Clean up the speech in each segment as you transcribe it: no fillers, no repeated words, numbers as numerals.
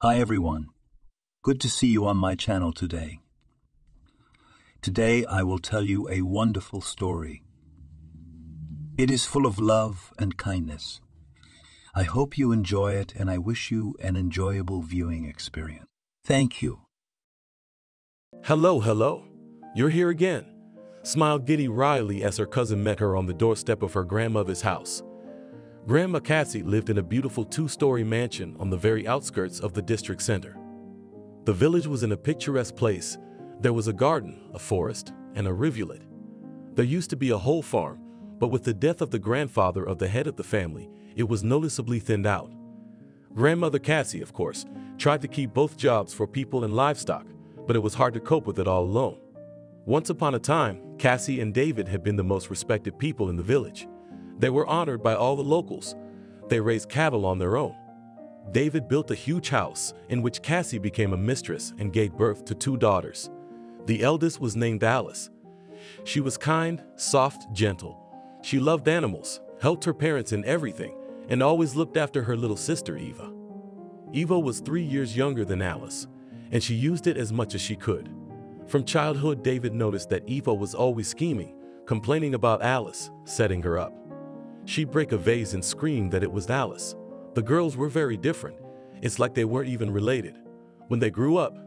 Hi everyone, good to see you on my channel today. Today I will tell you a wonderful story. It is full of love and kindness. I hope you enjoy it and I wish you an enjoyable viewing experience. Thank you. Hello. You're here again, smiled Giddy wryly as her cousin met her on the doorstep of her grandmother's house. Grandma Cassie lived in a beautiful two-story mansion on the very outskirts of the district center. The village was in a picturesque place. There was a garden, a forest, and a rivulet. There used to be a whole farm, but with the death of the grandfather of the head of the family, it was noticeably thinned out. Grandmother Cassie, of course, tried to keep both jobs for people and livestock, but it was hard to cope with it all alone. Once upon a time, Cassie and David had been the most respected people in the village. They were honored by all the locals. They raised cattle on their own. David built a huge house in which Cassie became a mistress and gave birth to 2 daughters. The eldest was named Alice. She was kind, soft, gentle. She loved animals, helped her parents in everything, and always looked after her little sister Eva. Eva was 3 years younger than Alice, and she used it as much as she could. From childhood, David noticed that Eva was always scheming, complaining about Alice, setting her up. She'd break a vase and scream that it was Alice. The girls were very different. It's like they weren't even related. When they grew up,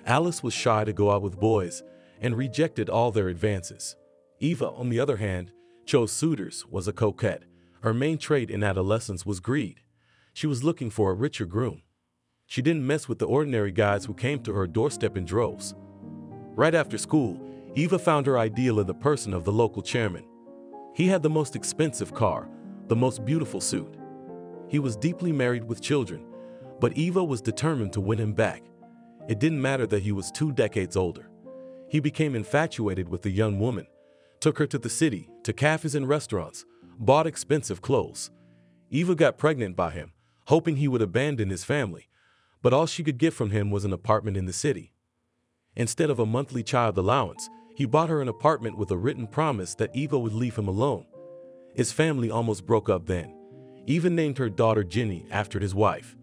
Alice was shy to go out with boys and rejected all their advances. Eva, on the other hand, chose suitors, was a coquette. Her main trait in adolescence was greed. She was looking for a richer groom. She didn't mess with the ordinary guys who came to her doorstep in droves. Right after school, Eva found her ideal in the person of the local chairman. He had the most expensive car, the most beautiful suit. He was deeply married with children, but Eva was determined to win him back. It didn't matter that he was 2 decades older. He became infatuated with the young woman, took her to the city, to cafes and restaurants, bought expensive clothes. Eva got pregnant by him, hoping he would abandon his family, but all she could get from him was an apartment in the city. Instead of a monthly child allowance, he bought her an apartment with a written promise that Eva would leave him alone. His family almost broke up then. Eva named her daughter Ginny after his wife.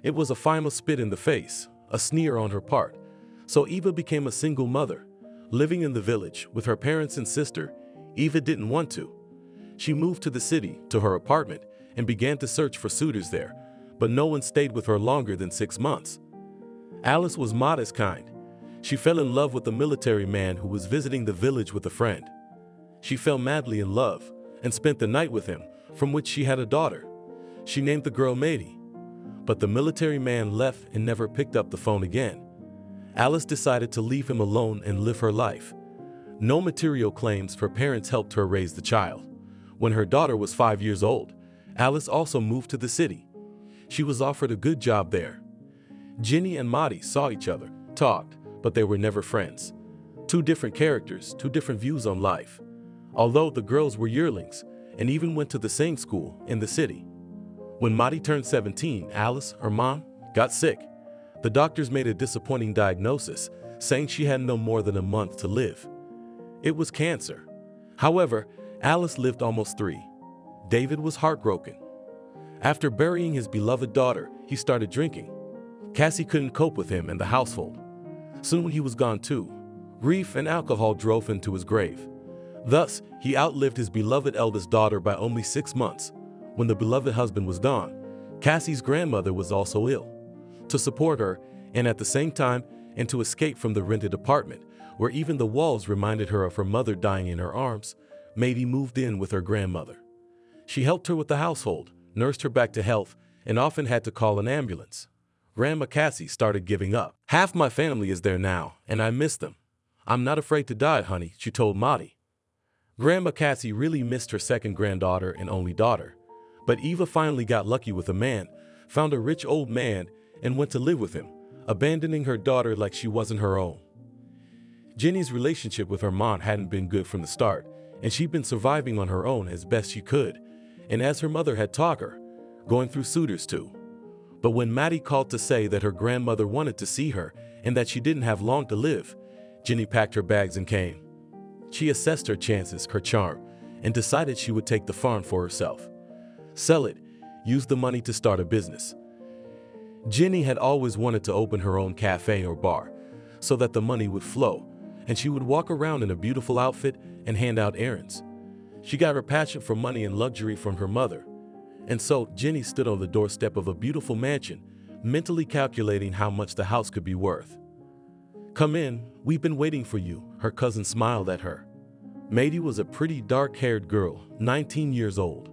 It was a final spit in the face, a sneer on her part. So Eva became a single mother. Living in the village with her parents and sister, Eva didn't want to. She moved to the city, to her apartment, and began to search for suitors there, but no one stayed with her longer than 6 months. Alice was modest kind. She fell in love with a military man who was visiting the village with a friend. She fell madly in love and spent the night with him, from which she had a daughter. She named the girl Maidie. But the military man left and never picked up the phone again. Alice decided to leave him alone and live her life. No material claims, her parents helped her raise the child. When her daughter was 5 years old, Alice also moved to the city. She was offered a good job there. Ginny and Maddie saw each other, talked, but they were never friends. 2 different characters, 2 different views on life. Although the girls were yearlings and even went to the same school in the city. When Maddie turned 17, Alice, her mom, got sick. The doctors made a disappointing diagnosis, saying she had no more than a month to live. It was cancer. However, Alice lived almost 3. David was heartbroken. After burying his beloved daughter, he started drinking. Cassie couldn't cope with him and the household. Soon he was gone too. Grief and alcohol drove him to his grave. Thus, he outlived his beloved eldest daughter by only 6 months. When the beloved husband was gone, Cassie's grandmother was also ill. To support her, and at the same time, and to escape from the rented apartment, where even the walls reminded her of her mother dying in her arms, Maidie moved in with her grandmother. She helped her with the household, nursed her back to health, and often had to call an ambulance. Grandma Cassie started giving up. "Half my family is there now, and I miss them. I'm not afraid to die, honey," she told Maddie. Grandma Cassie really missed her second granddaughter and only daughter. But Eva finally got lucky with a man, found a rich old man, and went to live with him, abandoning her daughter like she wasn't her own. Jenny's relationship with her mom hadn't been good from the start, and she'd been surviving on her own as best she could, and as her mother had taught her, going through suitors too. But when Maddie called to say that her grandmother wanted to see her and that she didn't have long to live, Jenny packed her bags and came. She assessed her chances, her charm, and decided she would take the farm for herself. Sell it, use the money to start a business. Jenny had always wanted to open her own cafe or bar so that the money would flow, and she would walk around in a beautiful outfit and hand out errands. She got her passion for money and luxury from her mother, and so Jenny stood on the doorstep of a beautiful mansion, mentally calculating how much the house could be worth. "Come in, we've been waiting for you," her cousin smiled at her. Mady was a pretty dark-haired girl, 19 years old,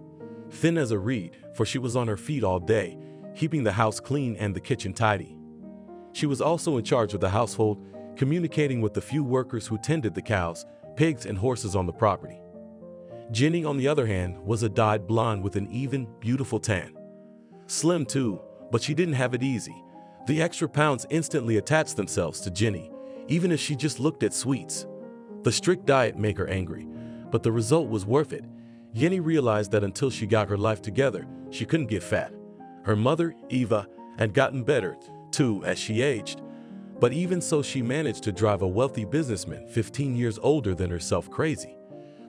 thin as a reed, for she was on her feet all day, keeping the house clean and the kitchen tidy. She was also in charge of the household, communicating with the few workers who tended the cows, pigs, and horses on the property. Jenny, on the other hand, was a dyed blonde with an even, beautiful tan. Slim too, but she didn't have it easy. The extra pounds instantly attached themselves to Jenny, even if she just looked at sweets. The strict diet made her angry, but the result was worth it. Jenny realized that until she got her life together, she couldn't get fat. Her mother, Eva, had gotten better, too, as she aged. But even so, she managed to drive a wealthy businessman 15 years older than herself crazy.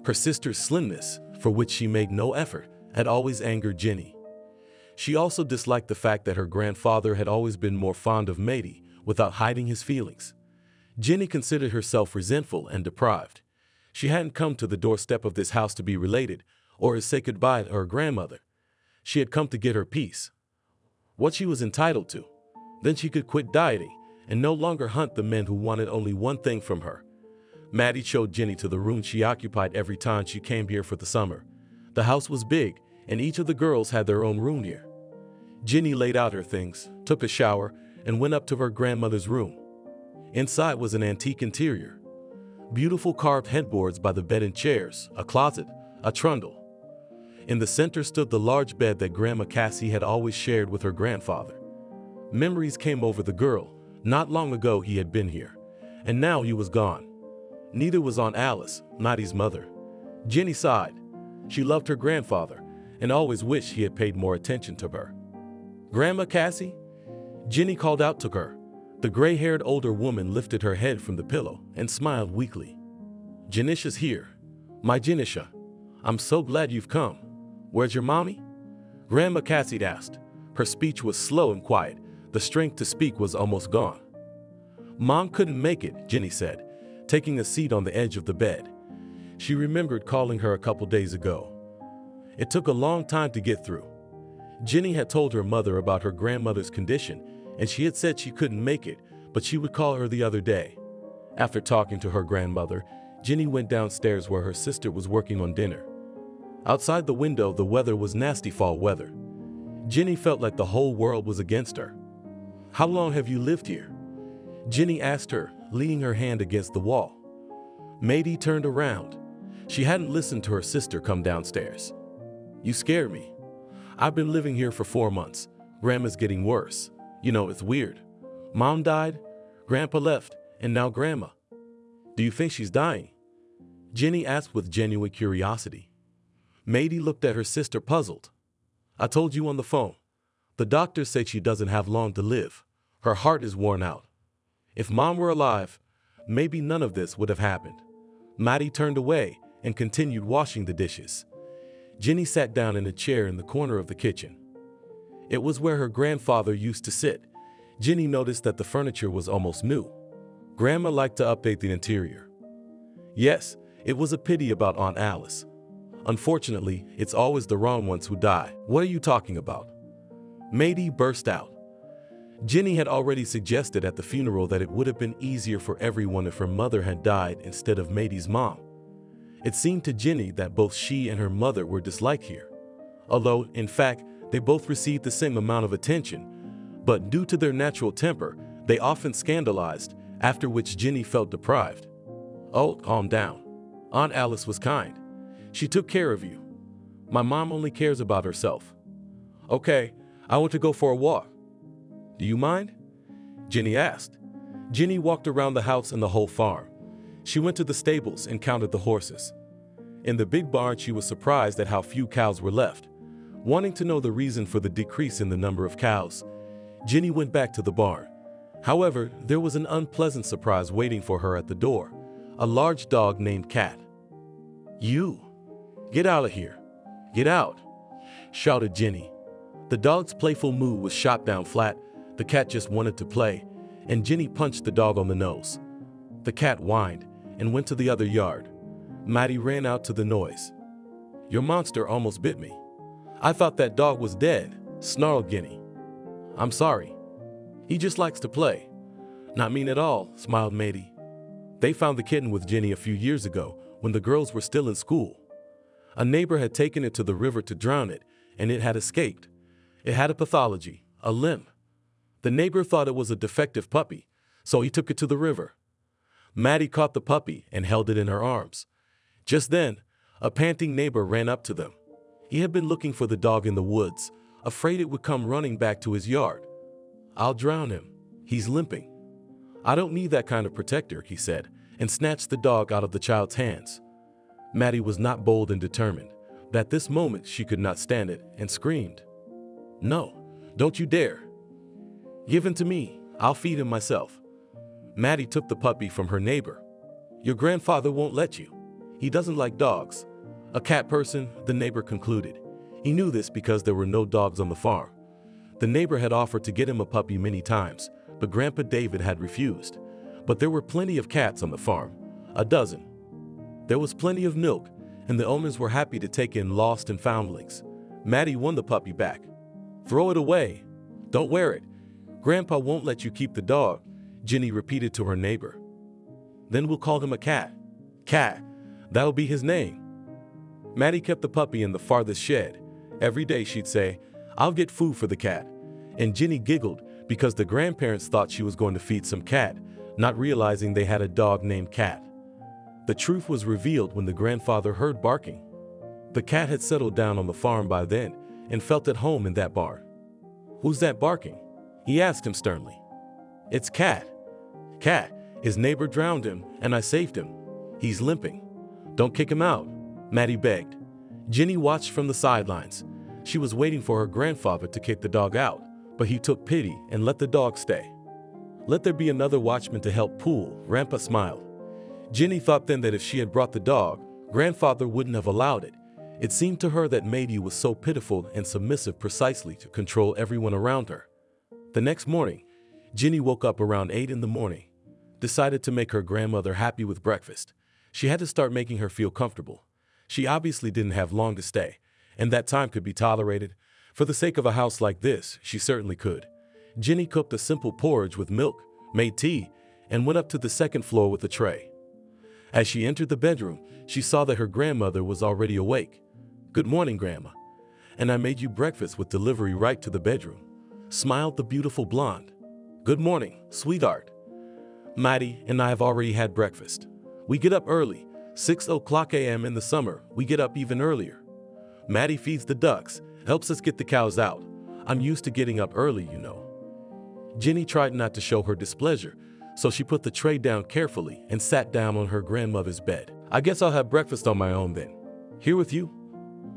Her sister's slimness, for which she made no effort, had always angered Jenny. She also disliked the fact that her grandfather had always been more fond of Mady, without hiding his feelings. Jenny considered herself resentful and deprived. She hadn't come to the doorstep of this house to be related, or to say goodbye to her grandmother. She had come to get her peace, what she was entitled to. Then she could quit dieting, and no longer hunt the men who wanted only one thing from her. Maddie showed Jenny to the room she occupied every time she came here for the summer. The house was big, and each of the girls had their own room here. Jenny laid out her things, took a shower, and went up to her grandmother's room. Inside was an antique interior. Beautiful carved headboards by the bed and chairs, a closet, a trundle. In the center stood the large bed that Grandma Cassie had always shared with her grandfather. Memories came over the girl. Not long ago he had been here, and now he was gone. Neither was Aunt Alice, Maddie's mother. Jenny sighed. She loved her grandfather and always wished he had paid more attention to her. "Grandma Cassie?" Jenny called out to her. The gray-haired older woman lifted her head from the pillow and smiled weakly. "Janisha's here. My Janisha. I'm so glad you've come. Where's your mommy?" Grandma Cassie asked. Her speech was slow and quiet. The strength to speak was almost gone. "Mom couldn't make it," Jenny said, taking a seat on the edge of the bed. She remembered calling her a couple days ago. It took a long time to get through. Jenny had told her mother about her grandmother's condition, and she had said she couldn't make it, but she would call her the other day. After talking to her grandmother, Jenny went downstairs where her sister was working on dinner. Outside the window, the weather was nasty fall weather. Jenny felt like the whole world was against her. "How long have you lived here?" Jenny asked her, leaning her hand against the wall. Mady turned around. She hadn't listened to her sister come downstairs. "You scare me. I've been living here for 4 months. Grandma's getting worse. You know, it's weird. Mom died, Grandpa left, and now Grandma. Do you think she's dying?" Jenny asked with genuine curiosity. Mady looked at her sister puzzled. "I told you on the phone. The doctors say she doesn't have long to live. Her heart is worn out. If Mom were alive, maybe none of this would have happened." Mady turned away and continued washing the dishes. Jenny sat down in a chair in the corner of the kitchen. It was where her grandfather used to sit. Jenny noticed that the furniture was almost new. Grandma liked to update the interior. Yes, it was a pity about Aunt Alice. Unfortunately, it's always the wrong ones who die. "What are you talking about?" Mady burst out. Jenny had already suggested at the funeral that it would have been easier for everyone if her mother had died instead of Mady's mom. It seemed to Jenny that both she and her mother were disliked here, although, in fact, they both received the same amount of attention, but due to their natural temper, they often scandalized, after which Jenny felt deprived. "Oh, calm down. Aunt Alice was kind. She took care of you. My mom only cares about herself. Okay, I want to go for a walk. Do you mind?" Jenny asked. Jenny walked around the house and the whole farm. She went to the stables and counted the horses. In the big barn, she was surprised at how few cows were left. Wanting to know the reason for the decrease in the number of cows, Jenny went back to the barn. However, there was an unpleasant surprise waiting for her at the door, a large dog named Cat. "You! Get out of here! Get out!" shouted Jenny. The dog's playful mood was shot down flat. The cat just wanted to play, and Jenny punched the dog on the nose. The cat whined and went to the other yard. Maddie ran out to the noise. "Your monster almost bit me. I thought that dog was dead," snarled Guinea. "I'm sorry. He just likes to play." "Not mean at all," smiled Maddie. They found the kitten with Jenny a few years ago when the girls were still in school. A neighbor had taken it to the river to drown it, and it had escaped. It had a pathology, a limp. The neighbor thought it was a defective puppy, so he took it to the river. Maddie caught the puppy and held it in her arms. Just then, a panting neighbor ran up to them. He had been looking for the dog in the woods, afraid it would come running back to his yard. "I'll drown him. He's limping." "I don't need that kind of protector," he said, and snatched the dog out of the child's hands. Maddie was not bold and determined. At this moment, she could not stand it and screamed, "No, don't you dare. Give him to me. I'll feed him myself." Maddie took the puppy from her neighbor. "Your grandfather won't let you. He doesn't like dogs." "A cat person," the neighbor concluded. He knew this because there were no dogs on the farm. The neighbor had offered to get him a puppy many times, but Grandpa David had refused. But there were plenty of cats on the farm, a dozen. There was plenty of milk, and the owners were happy to take in lost and foundlings. Maddie won the puppy back. "Throw it away. Don't wear it. Grandpa won't let you keep the dog," Jenny repeated to her neighbor. "Then we'll call him a cat." "Cat. That'll be his name." Maddie kept the puppy in the farthest shed. Every day she'd say, "I'll get food for the cat." And Jenny giggled because the grandparents thought she was going to feed some cat, not realizing they had a dog named Cat. The truth was revealed when the grandfather heard barking. The cat had settled down on the farm by then and felt at home in that barn. "Who's that barking?" he asked him sternly. "It's Cat. Cat, his neighbor drowned him and I saved him. He's limping. Don't kick him out," Maddie begged. Jenny watched from the sidelines. She was waiting for her grandfather to kick the dog out, but he took pity and let the dog stay. "Let there be another watchman to help pull," Grandpa smiled. Jenny thought then that if she had brought the dog, grandfather wouldn't have allowed it. It seemed to her that Maddie was so pitiful and submissive precisely to control everyone around her. The next morning, Jenny woke up around 8 in the morning, decided to make her grandmother happy with breakfast. She had to start making her feel comfortable. She obviously didn't have long to stay, and that time could be tolerated. For the sake of a house like this, she certainly could. Jenny cooked a simple porridge with milk, made tea, and went up to the second floor with a tray. As she entered the bedroom, she saw that her grandmother was already awake. "Good morning, Grandma. And I made you breakfast with delivery right to the bedroom," smiled the beautiful blonde. "Good morning, sweetheart. Maddie and I have already had breakfast. We get up early, 6 o'clock a.m. in the summer. We get up even earlier. Maddie feeds the ducks, helps us get the cows out. I'm used to getting up early, you know." Jenny tried not to show her displeasure, so she put the tray down carefully and sat down on her grandmother's bed. "I guess I'll have breakfast on my own then. Here with you?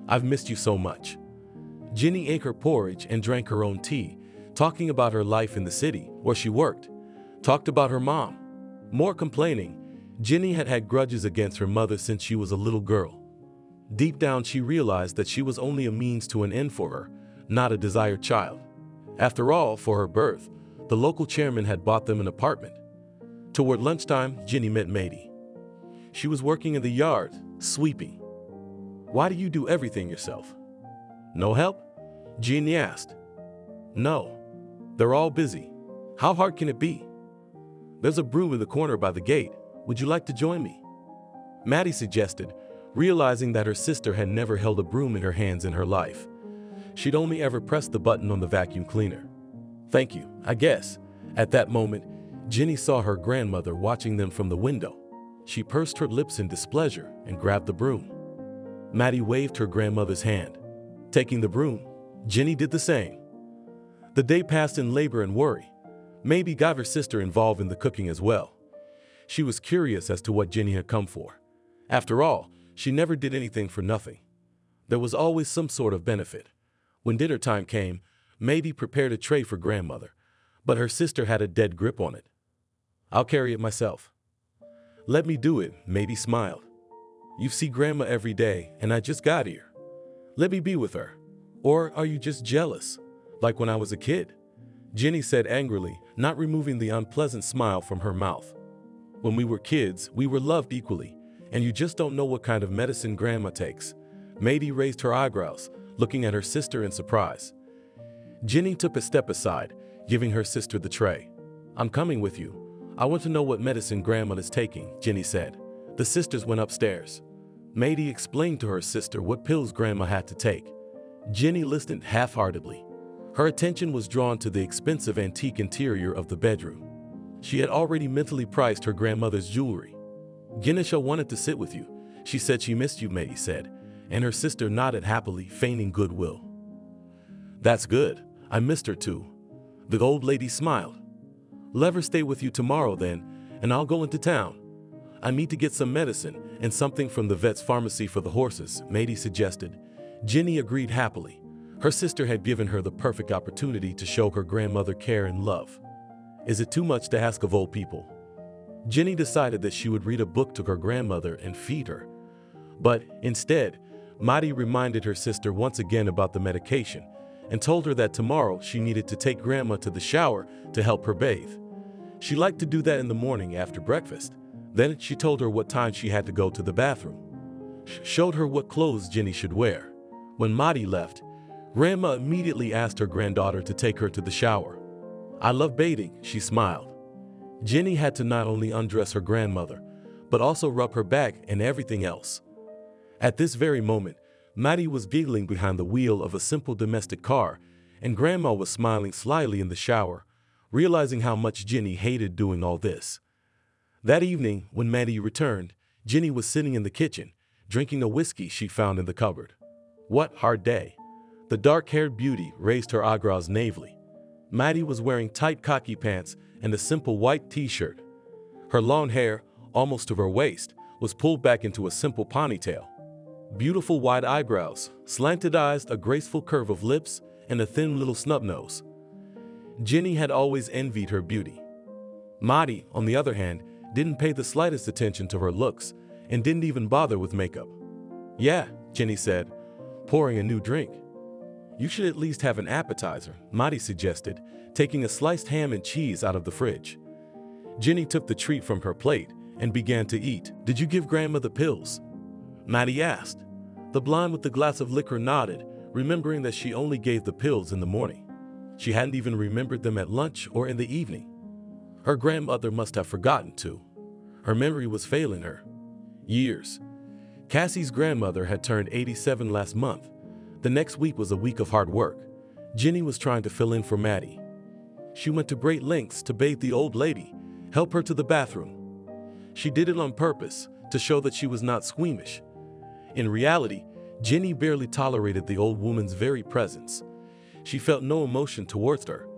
I've missed you so much." Jenny ate her porridge and drank her own tea, talking about her life in the city where she worked, talked about her mom. More complaining. Jenny had had grudges against her mother since she was a little girl. Deep down, she realized that she was only a means to an end for her, not a desired child. After all, for her birth, the local chairman had bought them an apartment. Toward lunchtime, Jenny met Maddie. She was working in the yard, sweeping. "Why do you do everything yourself?" "No help?" Jenny asked. "No. They're all busy. How hard can it be?" "There's a broom in the corner by the gate. Would you like to join me?" Maddie suggested, realizing that her sister had never held a broom in her hands in her life. She'd only ever pressed the button on the vacuum cleaner. "Thank you, I guess." At that moment, Jenny saw her grandmother watching them from the window. She pursed her lips in displeasure and grabbed the broom. Maddie waved her grandmother's hand. Taking the broom, Jenny did the same. The day passed in labor and worry. Maddie got her sister involved in the cooking as well. She was curious as to what Jenny had come for. After all, she never did anything for nothing. There was always some sort of benefit. When dinner time came, Maddie prepared a tray for grandmother, but her sister had a dead grip on it. "I'll carry it myself." "Let me do it," Maddie smiled. "You see Grandma every day, and I just got here. Let me be with her. Or are you just jealous, like when I was a kid?" Jenny said angrily, not removing the unpleasant smile from her mouth. When we were kids, we were loved equally, and you just don't know what kind of medicine Grandma takes. Maddie raised her eyebrows, looking at her sister in surprise. Jenny took a step aside, giving her sister the tray. I'm coming with you. I want to know what medicine Grandma is taking, Jenny said. The sisters went upstairs. Maddie explained to her sister what pills Grandma had to take. Jenny listened half-heartedly. Her attention was drawn to the expensive antique interior of the bedroom. She had already mentally priced her grandmother's jewelry. Ganesha wanted to sit with you. She said she missed you, Maddie said, and her sister nodded happily, feigning goodwill. That's good. I missed her too. The old lady smiled. Let her stay with you tomorrow then, and I'll go into town. I need to get some medicine and something from the vet's pharmacy for the horses, Maddie suggested. Jenny agreed happily. Her sister had given her the perfect opportunity to show her grandmother care and love. Is it too much to ask of old people? Jenny decided that she would read a book to her grandmother and feed her. But instead, Maddie reminded her sister once again about the medication and told her that tomorrow she needed to take Grandma to the shower to help her bathe. She liked to do that in the morning after breakfast. Then she told her what time she had to go to the bathroom. Showed her what clothes Jenny should wear. When Maddie left, Grandma immediately asked her granddaughter to take her to the shower. I love bathing, she smiled. Jenny had to not only undress her grandmother, but also rub her back and everything else. At this very moment, Maddie was giggling behind the wheel of a simple domestic car, and Grandma was smiling slyly in the shower, realizing how much Jenny hated doing all this. That evening, when Maddie returned, Jenny was sitting in the kitchen, drinking a whiskey she found in the cupboard. What hard day. The dark-haired beauty raised her eyebrows naively. Maddie was wearing tight khaki pants and a simple white t-shirt. Her long hair, almost to her waist, was pulled back into a simple ponytail. Beautiful wide eyebrows, slanted eyes, a graceful curve of lips, and a thin little snub nose. Jenny had always envied her beauty. Maddie, on the other hand, didn't pay the slightest attention to her looks and didn't even bother with makeup. Yeah, Jenny said, pouring a new drink. You should at least have an appetizer, Maddie suggested, taking a sliced ham and cheese out of the fridge. Jenny took the treat from her plate and began to eat. Did you give Grandma the pills? Maddie asked. The blonde with the glass of liquor nodded, remembering that she only gave the pills in the morning. She hadn't even remembered them at lunch or in the evening. Her grandmother must have forgotten too. Her memory was failing her. Years. Cassie's grandmother had turned 87 last month. The next week was a week of hard work. Jenny was trying to fill in for Maddie. She went to great lengths to bathe the old lady, help her to the bathroom. She did it on purpose to show that she was not squeamish. In reality, Jenny barely tolerated the old woman's very presence. She felt no emotion towards her,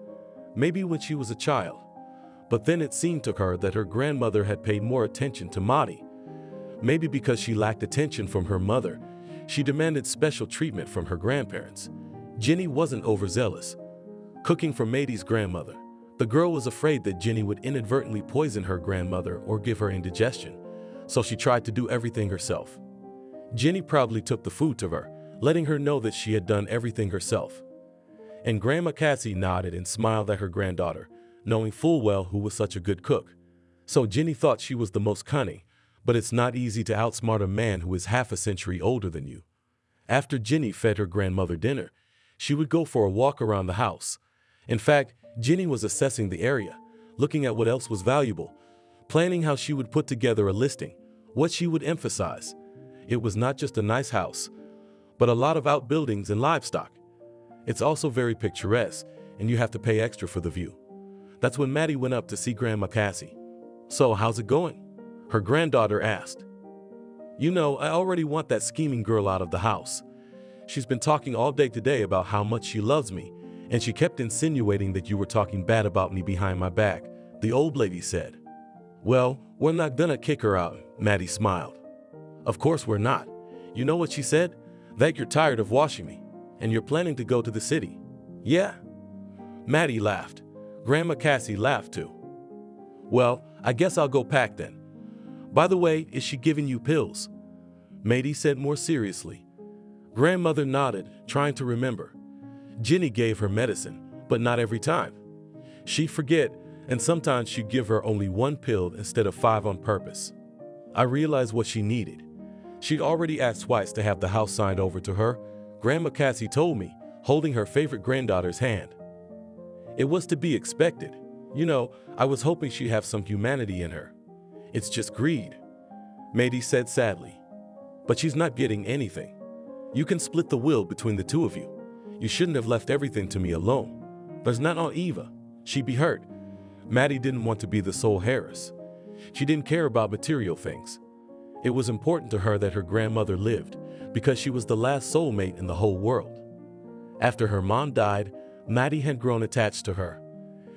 maybe when she was a child. But then it seemed to her that her grandmother had paid more attention to Maddie. Maybe because she lacked attention from her mother, she demanded special treatment from her grandparents. Jenny wasn't overzealous. Cooking for Maddie's grandmother, the girl was afraid that Jenny would inadvertently poison her grandmother or give her indigestion, so she tried to do everything herself. Jenny proudly took the food to her, letting her know that she had done everything herself. And Grandma Cassie nodded and smiled at her granddaughter, knowing full well who was such a good cook. So Jenny thought she was the most cunning, but it's not easy to outsmart a man who is half a century older than you. After Jenny fed her grandmother dinner, she would go for a walk around the house. In fact, Jenny was assessing the area, looking at what else was valuable, planning how she would put together a listing, what she would emphasize. It was not just a nice house, but a lot of outbuildings and livestock. It's also very picturesque, and you have to pay extra for the view. That's when Maddie went up to see Grandma Cassie. So, how's it going? Her granddaughter asked. You know, I already want that scheming girl out of the house. She's been talking all day today about how much she loves me, and she kept insinuating that you were talking bad about me behind my back, the old lady said. Well, we're not gonna kick her out, Maddie smiled. Of course we're not. You know what she said? That you're tired of washing me, and you're planning to go to the city. Yeah. Maddie laughed. Grandma Cassie laughed too. Well, I guess I'll go pack then. By the way, is she giving you pills? Maddie said more seriously. Grandmother nodded, trying to remember. Jenny gave her medicine, but not every time. She'd forget, and sometimes she'd give her only one pill instead of 5 on purpose. I realized what she needed. She'd already asked twice to have the house signed over to her, Grandma Cassie told me, holding her favorite granddaughter's hand. It was to be expected. I was hoping she'd have some humanity in her. It's just greed, Mady said sadly. But she's not getting anything. You can split the will between the two of you. You shouldn't have left everything to me alone. But it's not on Eva. She'd be hurt. Maddie didn't want to be the sole heiress. She didn't care about material things. It was important to her that her grandmother lived because she was the last soulmate in the whole world. After her mom died, Maddie had grown attached to her.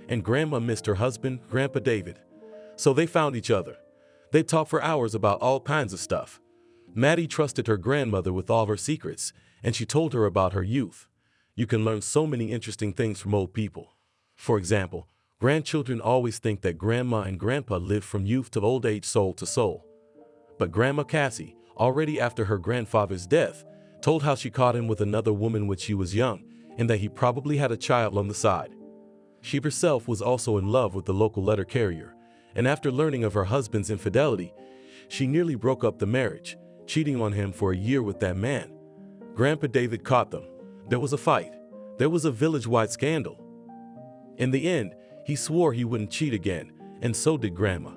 And Grandma missed her husband, Grandpa David. So they found each other. They talked for hours about all kinds of stuff. Maddie trusted her grandmother with all her secrets, and she told her about her youth. You can learn so many interesting things from old people. For example, grandchildren always think that Grandma and Grandpa lived from youth to old age, soul to soul. But Grandma Cassie, already after her grandfather's death, told how she caught him with another woman when she was young, and that he probably had a child on the side. She herself was also in love with the local letter carrier, and after learning of her husband's infidelity, she nearly broke up the marriage, cheating on him for a year with that man. Grandpa David caught them. There was a fight. There was a village-wide scandal. In the end, he swore he wouldn't cheat again, and so did Grandma.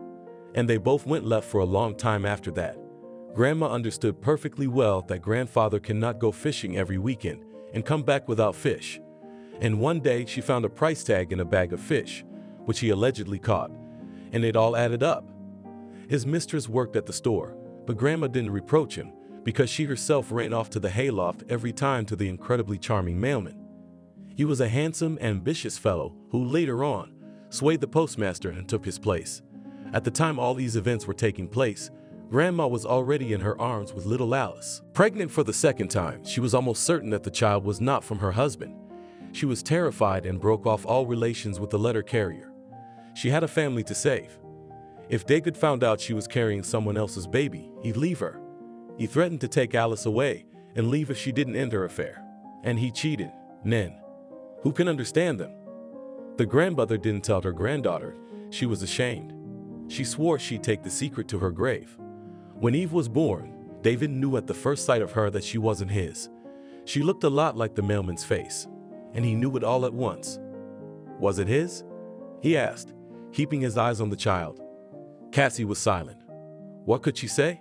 And they both went left for a long time after that. Grandma understood perfectly well that grandfather cannot go fishing every weekend and come back without fish. And one day she found a price tag in a bag of fish, which he allegedly caught, and it all added up. His mistress worked at the store, but Grandma didn't reproach him because she herself ran off to the hayloft every time to the incredibly charming mailman. He was a handsome, ambitious fellow who later on swayed the postmaster and took his place. At the time all these events were taking place, Grandma was already in her arms with little Alice. Pregnant for the second time, she was almost certain that the child was not from her husband. She was terrified and broke off all relations with the letter carrier. She had a family to save. If David found out she was carrying someone else's baby, he'd leave her. He threatened to take Alice away and leave if she didn't end her affair. And he cheated. Nen. Who can understand them? The grandmother didn't tell her granddaughter. She was ashamed. She swore she'd take the secret to her grave. When Eve was born, David knew at the first sight of her that she wasn't his. She looked a lot like the mailman's face, and he knew it all at once. Was it his? He asked, keeping his eyes on the child. Cassie was silent. What could she say?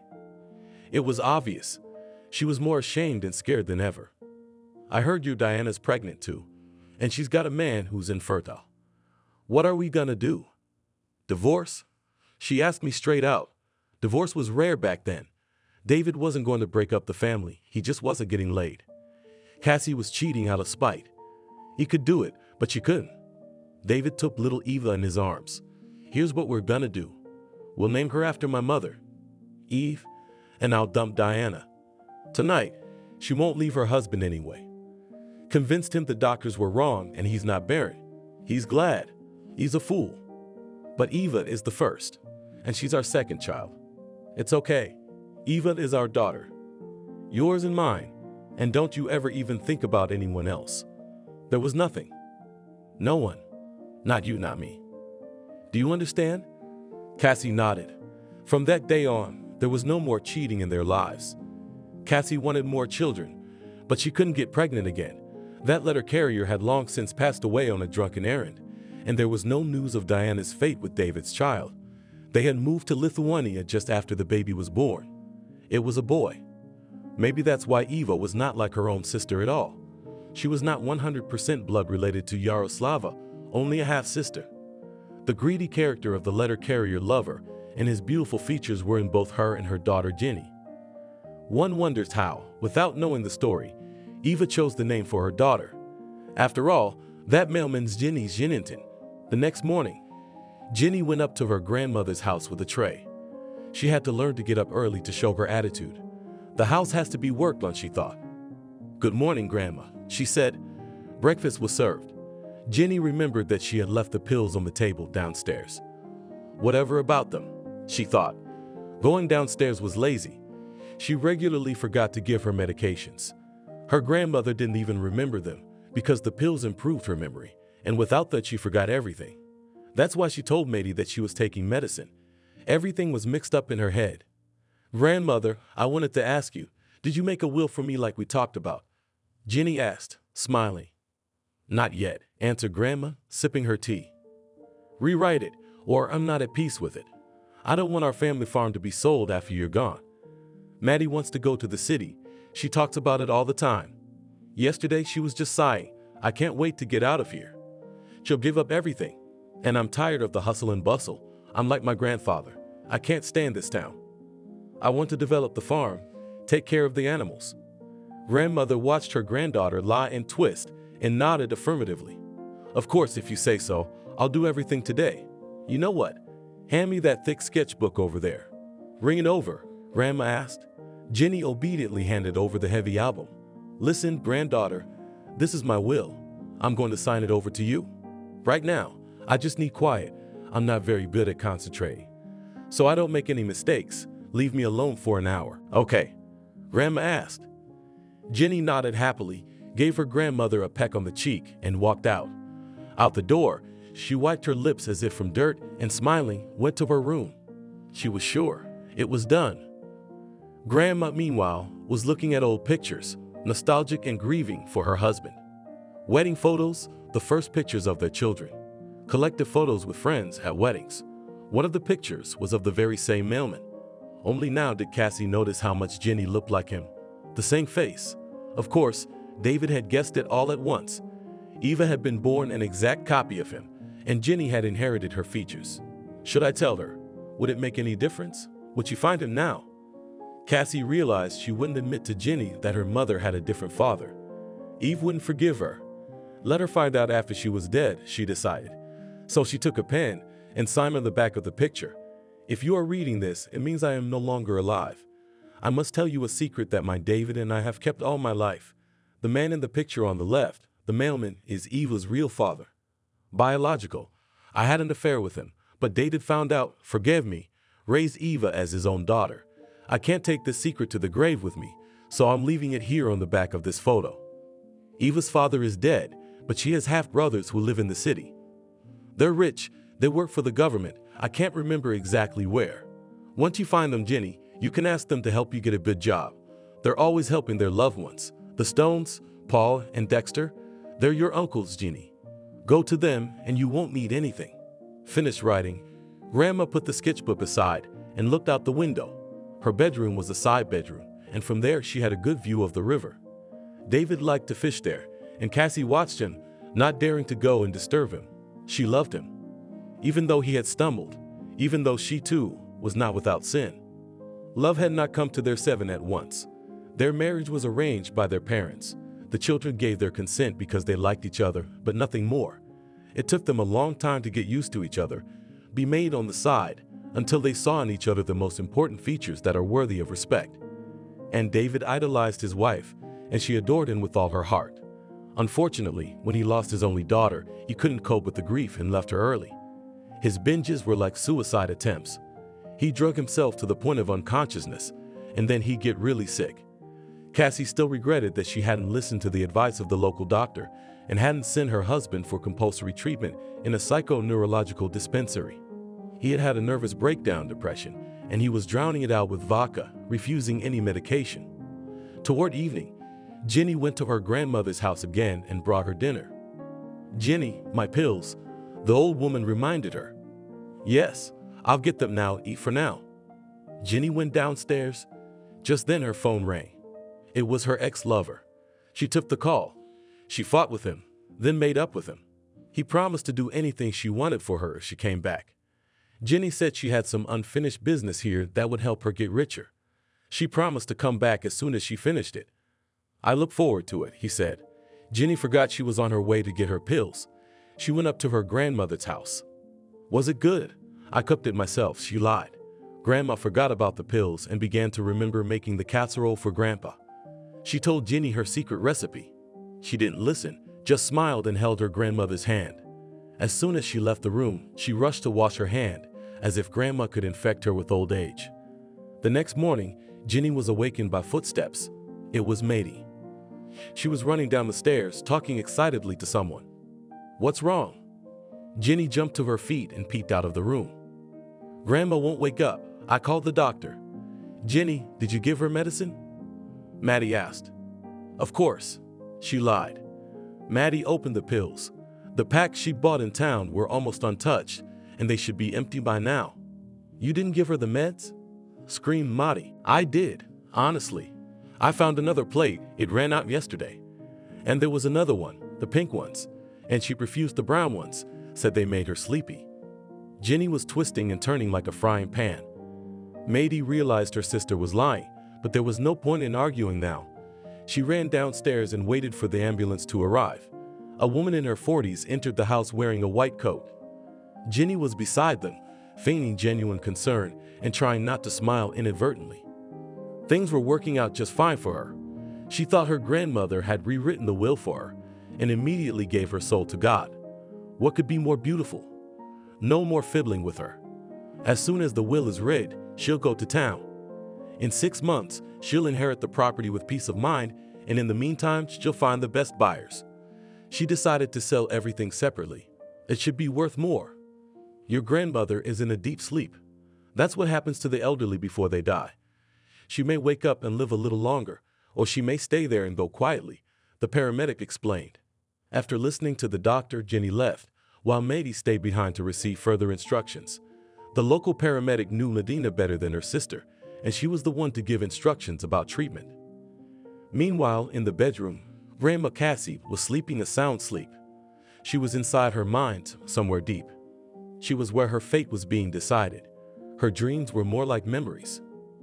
It was obvious. She was more ashamed and scared than ever. I heard you Diana's pregnant too, and she's got a man who's infertile. What are we gonna do? Divorce? She asked me straight out. Divorce was rare back then. David wasn't going to break up the family. He just wasn't getting laid. Cassie was cheating out of spite. He could do it, but she couldn't. David took little Eva in his arms. Here's what we're gonna do. We'll name her after my mother, Eve, and I'll dump Diana. Tonight, she won't leave her husband anyway. Convinced him the doctors were wrong and he's not barren. He's glad. He's a fool. But Eva is the first, and she's our second child. It's okay. Eva is our daughter. Yours and mine, and don't you ever even think about anyone else. There was nothing. No one. Not you, not me. Do you understand? Cassie nodded. From that day on, there was no more cheating in their lives. Cassie wanted more children, but she couldn't get pregnant again. That letter carrier had long since passed away on a drunken errand, and there was no news of Diana's fate with David's child. They had moved to Lithuania just after the baby was born. It was a boy. Maybe that's why Eva was not like her own sister at all. She was not 100% blood related to Yaroslava, only a half-sister. The greedy character of the letter carrier lover and his beautiful features were in both her and her daughter Jenny. One wonders how, without knowing the story, Eva chose the name for her daughter. After all, that mailman's Jenny's Jeninton. The next morning, Jenny went up to her grandmother's house with a tray. She had to learn to get up early to show her attitude. The house has to be worked on, she thought. Good morning, Grandma, she said. Breakfast was served. Jenny remembered that she had left the pills on the table downstairs. Whatever about them, she thought. Going downstairs was lazy. She regularly forgot to give her medications. Her grandmother didn't even remember them because the pills improved her memory, and without that she forgot everything. That's why she told Matey that she was taking medicine. Everything was mixed up in her head. Grandmother, I wanted to ask you, did you make a will for me like we talked about? Jenny asked, smiling. Not yet, answered Grandma, sipping her tea. Rewrite it, or I'm not at peace with it. I don't want our family farm to be sold after you're gone. Maddie wants to go to the city. She talks about it all the time. Yesterday she was just sighing. I can't wait to get out of here. She'll give up everything. And I'm tired of the hustle and bustle. I'm like my grandfather. I can't stand this town. I want to develop the farm, take care of the animals. Grandmother watched her granddaughter lie and twist and nodded affirmatively. Of course, if you say so, I'll do everything today. You know what? Hand me that thick sketchbook over there. Bring it over, Grandma asked. Jenny obediently handed over the heavy album. Listen, granddaughter, this is my will. I'm going to sign it over to you. Right now, I just need quiet. I'm not very good at concentrating. So I don't make any mistakes. Leave me alone for an hour. Okay, Grandma asked. Jenny nodded happily, gave her grandmother a peck on the cheek, and walked out. Out the door, she wiped her lips as if from dirt and, smiling, went to her room. She was sure it was done. Grandma, meanwhile, was looking at old pictures, nostalgic and grieving for her husband. Wedding photos, the first pictures of their children. Collective photos with friends at weddings. One of the pictures was of the very same mailman. Only now did Cassie notice how much Jenny looked like him. The same face. Of course, David had guessed it all at once. Eva had been born an exact copy of him, and Jenny had inherited her features. Should I tell her? Would it make any difference? Would she find him now? Cassie realized she wouldn't admit to Jenny that her mother had a different father. Eve wouldn't forgive her. Let her find out after she was dead, she decided. So she took a pen and signed on the back of the picture. If you are reading this, it means I am no longer alive. I must tell you a secret that my David and I have kept all my life. The man in the picture on the left, the mailman, is Eva's real father. Biological. I had an affair with him, but David found out, forgive me, raised Eva as his own daughter. I can't take this secret to the grave with me, so I'm leaving it here on the back of this photo. Eva's father is dead, but she has half-brothers who live in the city. They're rich, they work for the government, I can't remember exactly where. Once you find them, Jenny, you can ask them to help you get a good job. They're always helping their loved ones. The Stones, Paul and Dexter, they're your uncles, Jenny. Go to them and you won't need anything. Finished writing, Grandma put the sketchbook aside and looked out the window. Her bedroom was a side bedroom, and from there she had a good view of the river. David liked to fish there, and Cassie watched him, not daring to go and disturb him. She loved him. Even though he had stumbled, even though she too was not without sin. Love had not come to their seven at once. Their marriage was arranged by their parents. The children gave their consent because they liked each other, but nothing more. It took them a long time to get used to each other, be made on the side, until they saw in each other the most important features that are worthy of respect. And David idolized his wife, and she adored him with all her heart. Unfortunately, when he lost his only daughter, he couldn't cope with the grief and left her early. His binges were like suicide attempts. He drug himself to the point of unconsciousness, and then he'd get really sick. Cassie still regretted that she hadn't listened to the advice of the local doctor and hadn't sent her husband for compulsory treatment in a psychoneurological dispensary. He had had a nervous breakdown depression, and he was drowning it out with vodka, refusing any medication. Toward evening, Jenny went to her grandmother's house again and brought her dinner. Jenny, my pills, the old woman reminded her. Yes, I'll get them now, eat for now. Jenny went downstairs. Just then her phone rang. It was her ex-lover. She took the call. She fought with him, then made up with him. He promised to do anything she wanted for her if she came back. Jenny said she had some unfinished business here that would help her get richer. She promised to come back as soon as she finished it. I look forward to it, he said. Jenny forgot she was on her way to get her pills. She went up to her grandmother's house. Was it good? I cooked it myself, she lied. Grandma forgot about the pills and began to remember making the casserole for Grandpa. She told Jenny her secret recipe. She didn't listen, just smiled and held her grandmother's hand. As soon as she left the room, she rushed to wash her hand, as if Grandma could infect her with old age. The next morning, Jenny was awakened by footsteps. It was Matey. She was running down the stairs, talking excitedly to someone. What's wrong? Jenny jumped to her feet and peeked out of the room. "Grandma won't wake up. I called the doctor." "Jenny, did you give her medicine?" Maddie asked. "Of course." She lied. Maddie opened the pills. The packs she'd bought in town were almost untouched, and they should be empty by now. "You didn't give her the meds?" screamed Maddie. "I did, honestly. I found another plate. It ran out yesterday. And there was another one, the pink ones, and she refused the brown ones, said they made her sleepy." Jenny was twisting and turning like a frying pan. Maddie realized her sister was lying, but there was no point in arguing now. She ran downstairs and waited for the ambulance to arrive. A woman in her 40s entered the house wearing a white coat. Jenny was beside them, feigning genuine concern and trying not to smile inadvertently. Things were working out just fine for her. She thought her grandmother had rewritten the will for her and immediately gave her soul to God. What could be more beautiful? No more fiddling with her. As soon as the will is read, she'll go to town. In 6 months, she'll inherit the property with peace of mind, and in the meantime, she'll find the best buyers. She decided to sell everything separately. It should be worth more. Your grandmother is in a deep sleep. That's what happens to the elderly before they die. She may wake up and live a little longer, or she may stay there and go quietly, the paramedic explained. After listening to the doctor, Jenny left, while Maddie stayed behind to receive further instructions. The local paramedic knew Medina better than her sister, and she was the one to give instructions about treatment. Meanwhile, in the bedroom, Grandma Cassie was sleeping a sound sleep. She was inside her mind, somewhere deep. She was where her fate was being decided. Her dreams were more like memories.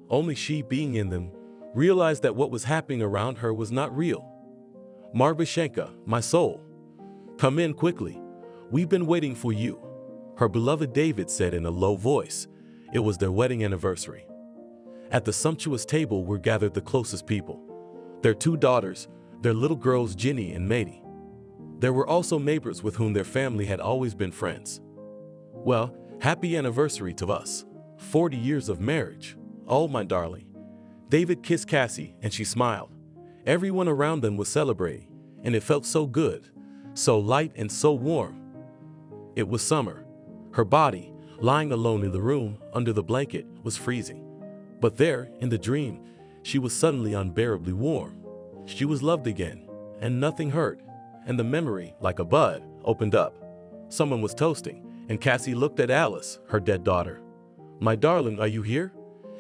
Only she, being in them, realized that what was happening around her was not real. "Marbashenka, my soul, come in quickly. We've been waiting for you," her beloved David said in a low voice. It was their wedding anniversary. At the sumptuous table were gathered the closest people. Their 2 daughters, their little girls Jenny and Maddie. There were also neighbors with whom their family had always been friends. "Well, happy anniversary to us. 40 years of marriage. Oh, my darling." David kissed Cassie and she smiled. Everyone around them was celebrating, and it felt so good, so light and so warm. It was summer. Her body, lying alone in the room under the blanket, was freezing. But there, in the dream, she was suddenly unbearably warm. She was loved again, and nothing hurt, and the memory, like a bud, opened up. Someone was toasting, and Cassie looked at Alice, her dead daughter. "My darling, are you here?"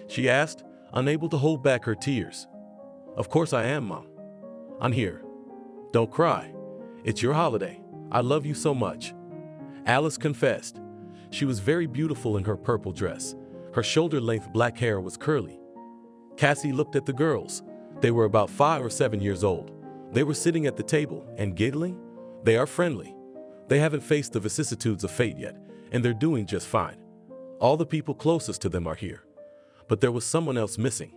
she asked, unable to hold back her tears. "Of course I am, Mom. I'm here. Don't cry. It's your holiday. I love you so much." Alice confessed. She was very beautiful in her purple dress. Her shoulder-length black hair was curly. Cassie looked at the girls. They were about 5 or 7 years old. They were sitting at the table and giggling. They are friendly. They haven't faced the vicissitudes of fate yet, and they're doing just fine. All the people closest to them are here. But there was someone else missing.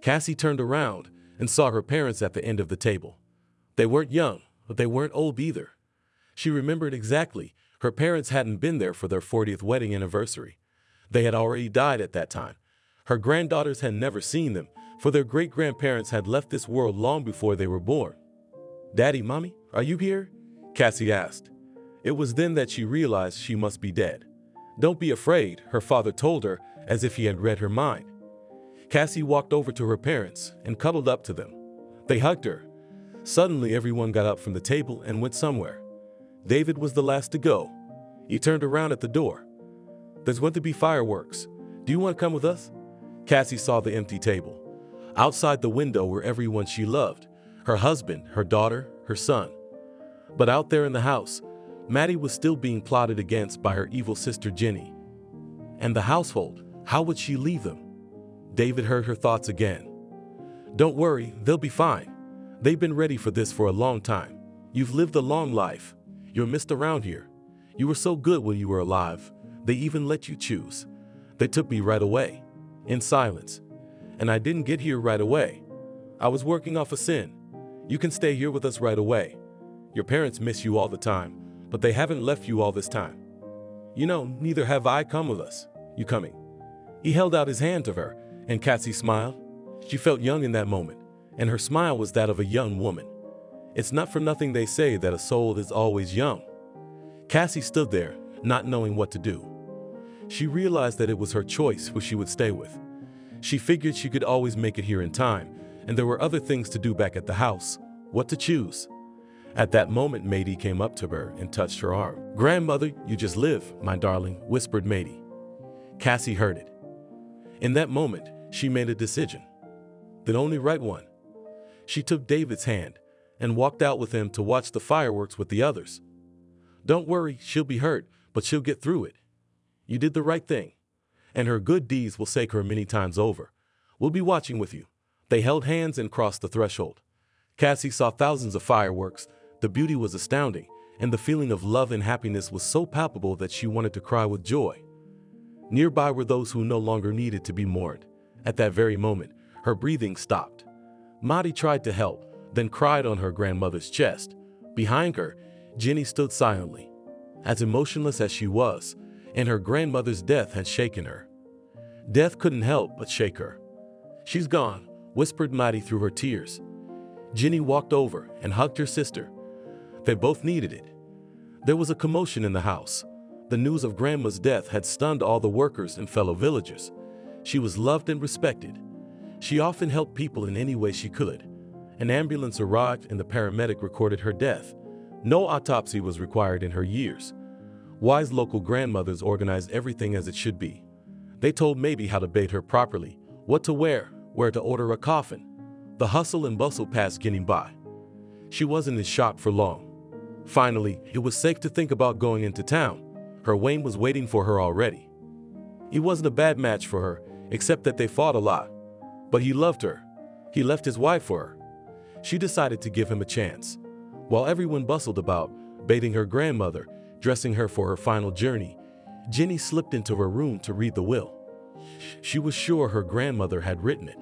Cassie turned around and saw her parents at the end of the table. They weren't young, but they weren't old either. She remembered exactly. Her parents hadn't been there for their 40th wedding anniversary. They had already died at that time. Her granddaughters had never seen them, for their great-grandparents had left this world long before they were born. "Daddy, Mommy, are you here?" Cassie asked. It was then that she realized she must be dead. "Don't be afraid," her father told her, as if he had read her mind. Cassie walked over to her parents and cuddled up to them. They hugged her. Suddenly, everyone got up from the table and went somewhere. David was the last to go. He turned around at the door. "There's going to be fireworks. Do you want to come with us?" Cassie saw the empty table. Outside the window were everyone she loved, her husband, her daughter, her son. But out there in the house, Maddie was still being plotted against by her evil sister Jenny. And the household, how would she leave them? David heard her thoughts again. "Don't worry, they'll be fine. They've been ready for this for a long time. You've lived a long life. You're missed around here. You were so good when you were alive. They even let you choose. They took me right away, in silence. And I didn't get here right away. I was working off a sin. You can stay here with us right away. Your parents miss you all the time, but they haven't left you all this time. You know, neither have I. Come with us. You coming?" He held out his hand to her, and Cassie smiled. She felt young in that moment, and her smile was that of a young woman. It's not for nothing they say that a soul is always young. Cassie stood there, not knowing what to do. She realized that it was her choice who she would stay with. She figured she could always make it here in time, and there were other things to do back at the house. What to choose? At that moment, Matey came up to her and touched her arm. "Grandmother, you just live, my darling," whispered Matey. Cassie heard it. In that moment, she made a decision. The only right one. She took David's hand and walked out with him to watch the fireworks with the others. "Don't worry, she'll be hurt, but she'll get through it. You did the right thing, and her good deeds will save her many times over. We'll be watching with you." They held hands and crossed the threshold. Cassie saw thousands of fireworks. The beauty was astounding, and the feeling of love and happiness was so palpable that she wanted to cry with joy. Nearby were those who no longer needed to be mourned. At that very moment, her breathing stopped. Maddie tried to help, then cried on her grandmother's chest. Behind her, Jenny stood silently, as emotionless as she was, and her grandmother's death had shaken her. Death couldn't help but shake her. "She's gone," whispered Maddie through her tears. Jenny walked over and hugged her sister. They both needed it. There was a commotion in the house. The news of Grandma's death had stunned all the workers and fellow villagers. She was loved and respected. She often helped people in any way she could. An ambulance arrived and the paramedic recorded her death. No autopsy was required in her years. Wise local grandmothers organized everything as it should be. They told Maybe how to bathe her properly, what to wear, where to order a coffin. The hustle and bustle passed getting by. She wasn't in shock for long. Finally, it was safe to think about going into town. Her Wayne was waiting for her already. He wasn't a bad match for her, except that they fought a lot. But he loved her. He left his wife for her. She decided to give him a chance. While everyone bustled about, bathing her grandmother, dressing her for her final journey, Jenny slipped into her room to read the will. She was sure her grandmother had written it.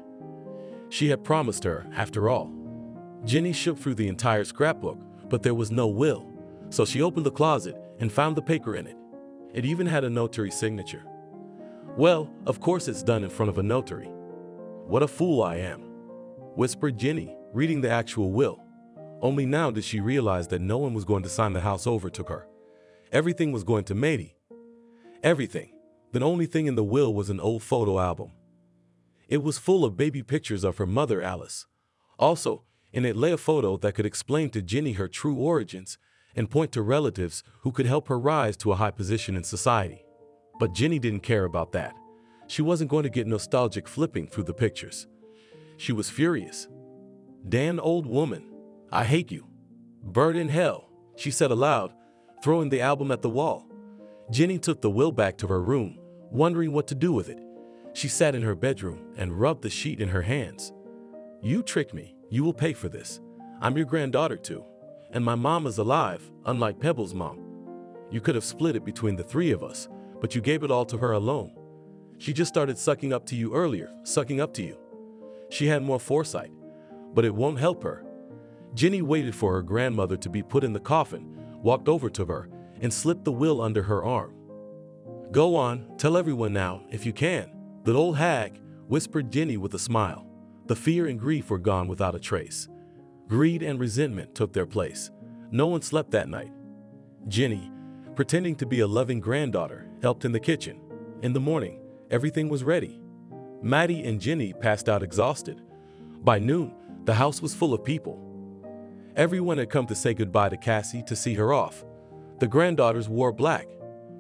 She had promised her, after all. Jenny shook through the entire scrapbook, but there was no will, so she opened the closet and found the paper in it. It even had a notary signature. "Well, of course it's done in front of a notary. What a fool I am," whispered Jenny, reading the actual will. Only now did she realize that no one was going to sign the house over to her. Everything was going to Matey. Everything. The only thing in the will was an old photo album. It was full of baby pictures of her mother, Alice. Also, in it lay a photo that could explain to Jenny her true origins and point to relatives who could help her rise to a high position in society. But Jenny didn't care about that. She wasn't going to get nostalgic flipping through the pictures. She was furious. "Dan, old woman, I hate you. Bird in hell," she said aloud, throwing the album at the wall. Jenny took the will back to her room, wondering what to do with it. She sat in her bedroom and rubbed the sheet in her hands. "You tricked me. You will pay for this. I'm your granddaughter too. And my mom is alive, unlike Pebble's mom. You could have split it between the three of us, but you gave it all to her alone. She just started sucking up to you earlier, sucking up to you. She had more foresight, but it won't help her." Jenny waited for her grandmother to be put in the coffin, walked over to her, and slipped the will under her arm. "Go on, tell everyone now, if you can." "The old hag," whispered Jenny with a smile. The fear and grief were gone without a trace. Greed and resentment took their place. No one slept that night. Jenny, pretending to be a loving granddaughter, helped in the kitchen. In the morning, everything was ready. Maddie and Jenny passed out exhausted. By noon, the house was full of people. Everyone had come to say goodbye to Cassie to see her off. The granddaughters wore black.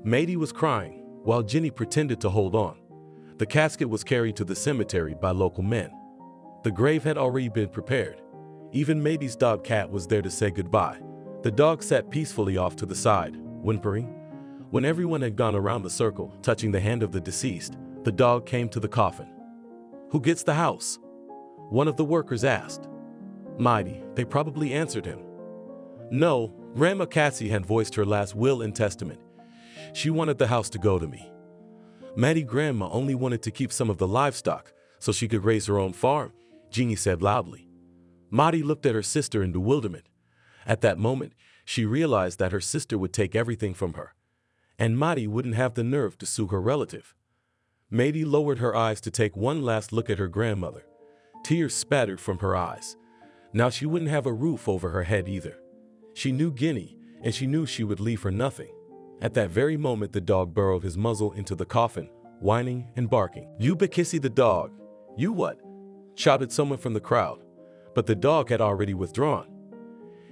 Maddie was crying, while Jenny pretended to hold on. The casket was carried to the cemetery by local men. The grave had already been prepared. Even Maddie's dog Cat was there to say goodbye. The dog sat peacefully off to the side, whimpering. When everyone had gone around the circle, touching the hand of the deceased, the dog came to the coffin. "Who gets the house?" one of the workers asked. Maddie, they probably answered him. No, Grandma Cassie had voiced her last will and testament. She wanted the house to go to me. Maddie Grandma only wanted to keep some of the livestock so she could raise her own farm, Jeannie said loudly. Maddie looked at her sister in bewilderment. At that moment, she realized that her sister would take everything from her, and Maddie wouldn't have the nerve to sue her relative. Maddie lowered her eyes to take one last look at her grandmother. Tears spattered from her eyes. Now she wouldn't have a roof over her head either. She knew Guinea, and she knew she would leave her nothing. At that very moment, the dog burrowed his muzzle into the coffin, whining and barking. "You Bekissy the dog! You what?" shouted someone from the crowd, but the dog had already withdrawn.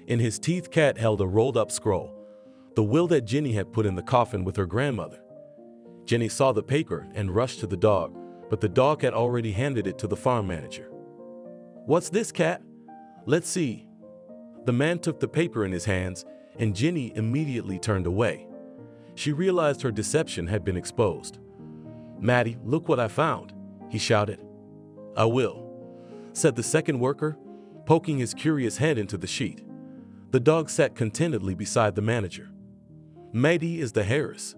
In his teeth, Cat held a rolled-up scroll, the will that Jenny had put in the coffin with her grandmother. Jenny saw the paper and rushed to the dog, but the dog had already handed it to the farm manager. "What's this, Cat? Let's see." The man took the paper in his hands, and Jenny immediately turned away. She realized her deception had been exposed. "Maddie, look what I found," he shouted. "I will," said the second worker, poking his curious head into the sheet. The dog sat contentedly beside the manager. "Maddie is the heiress.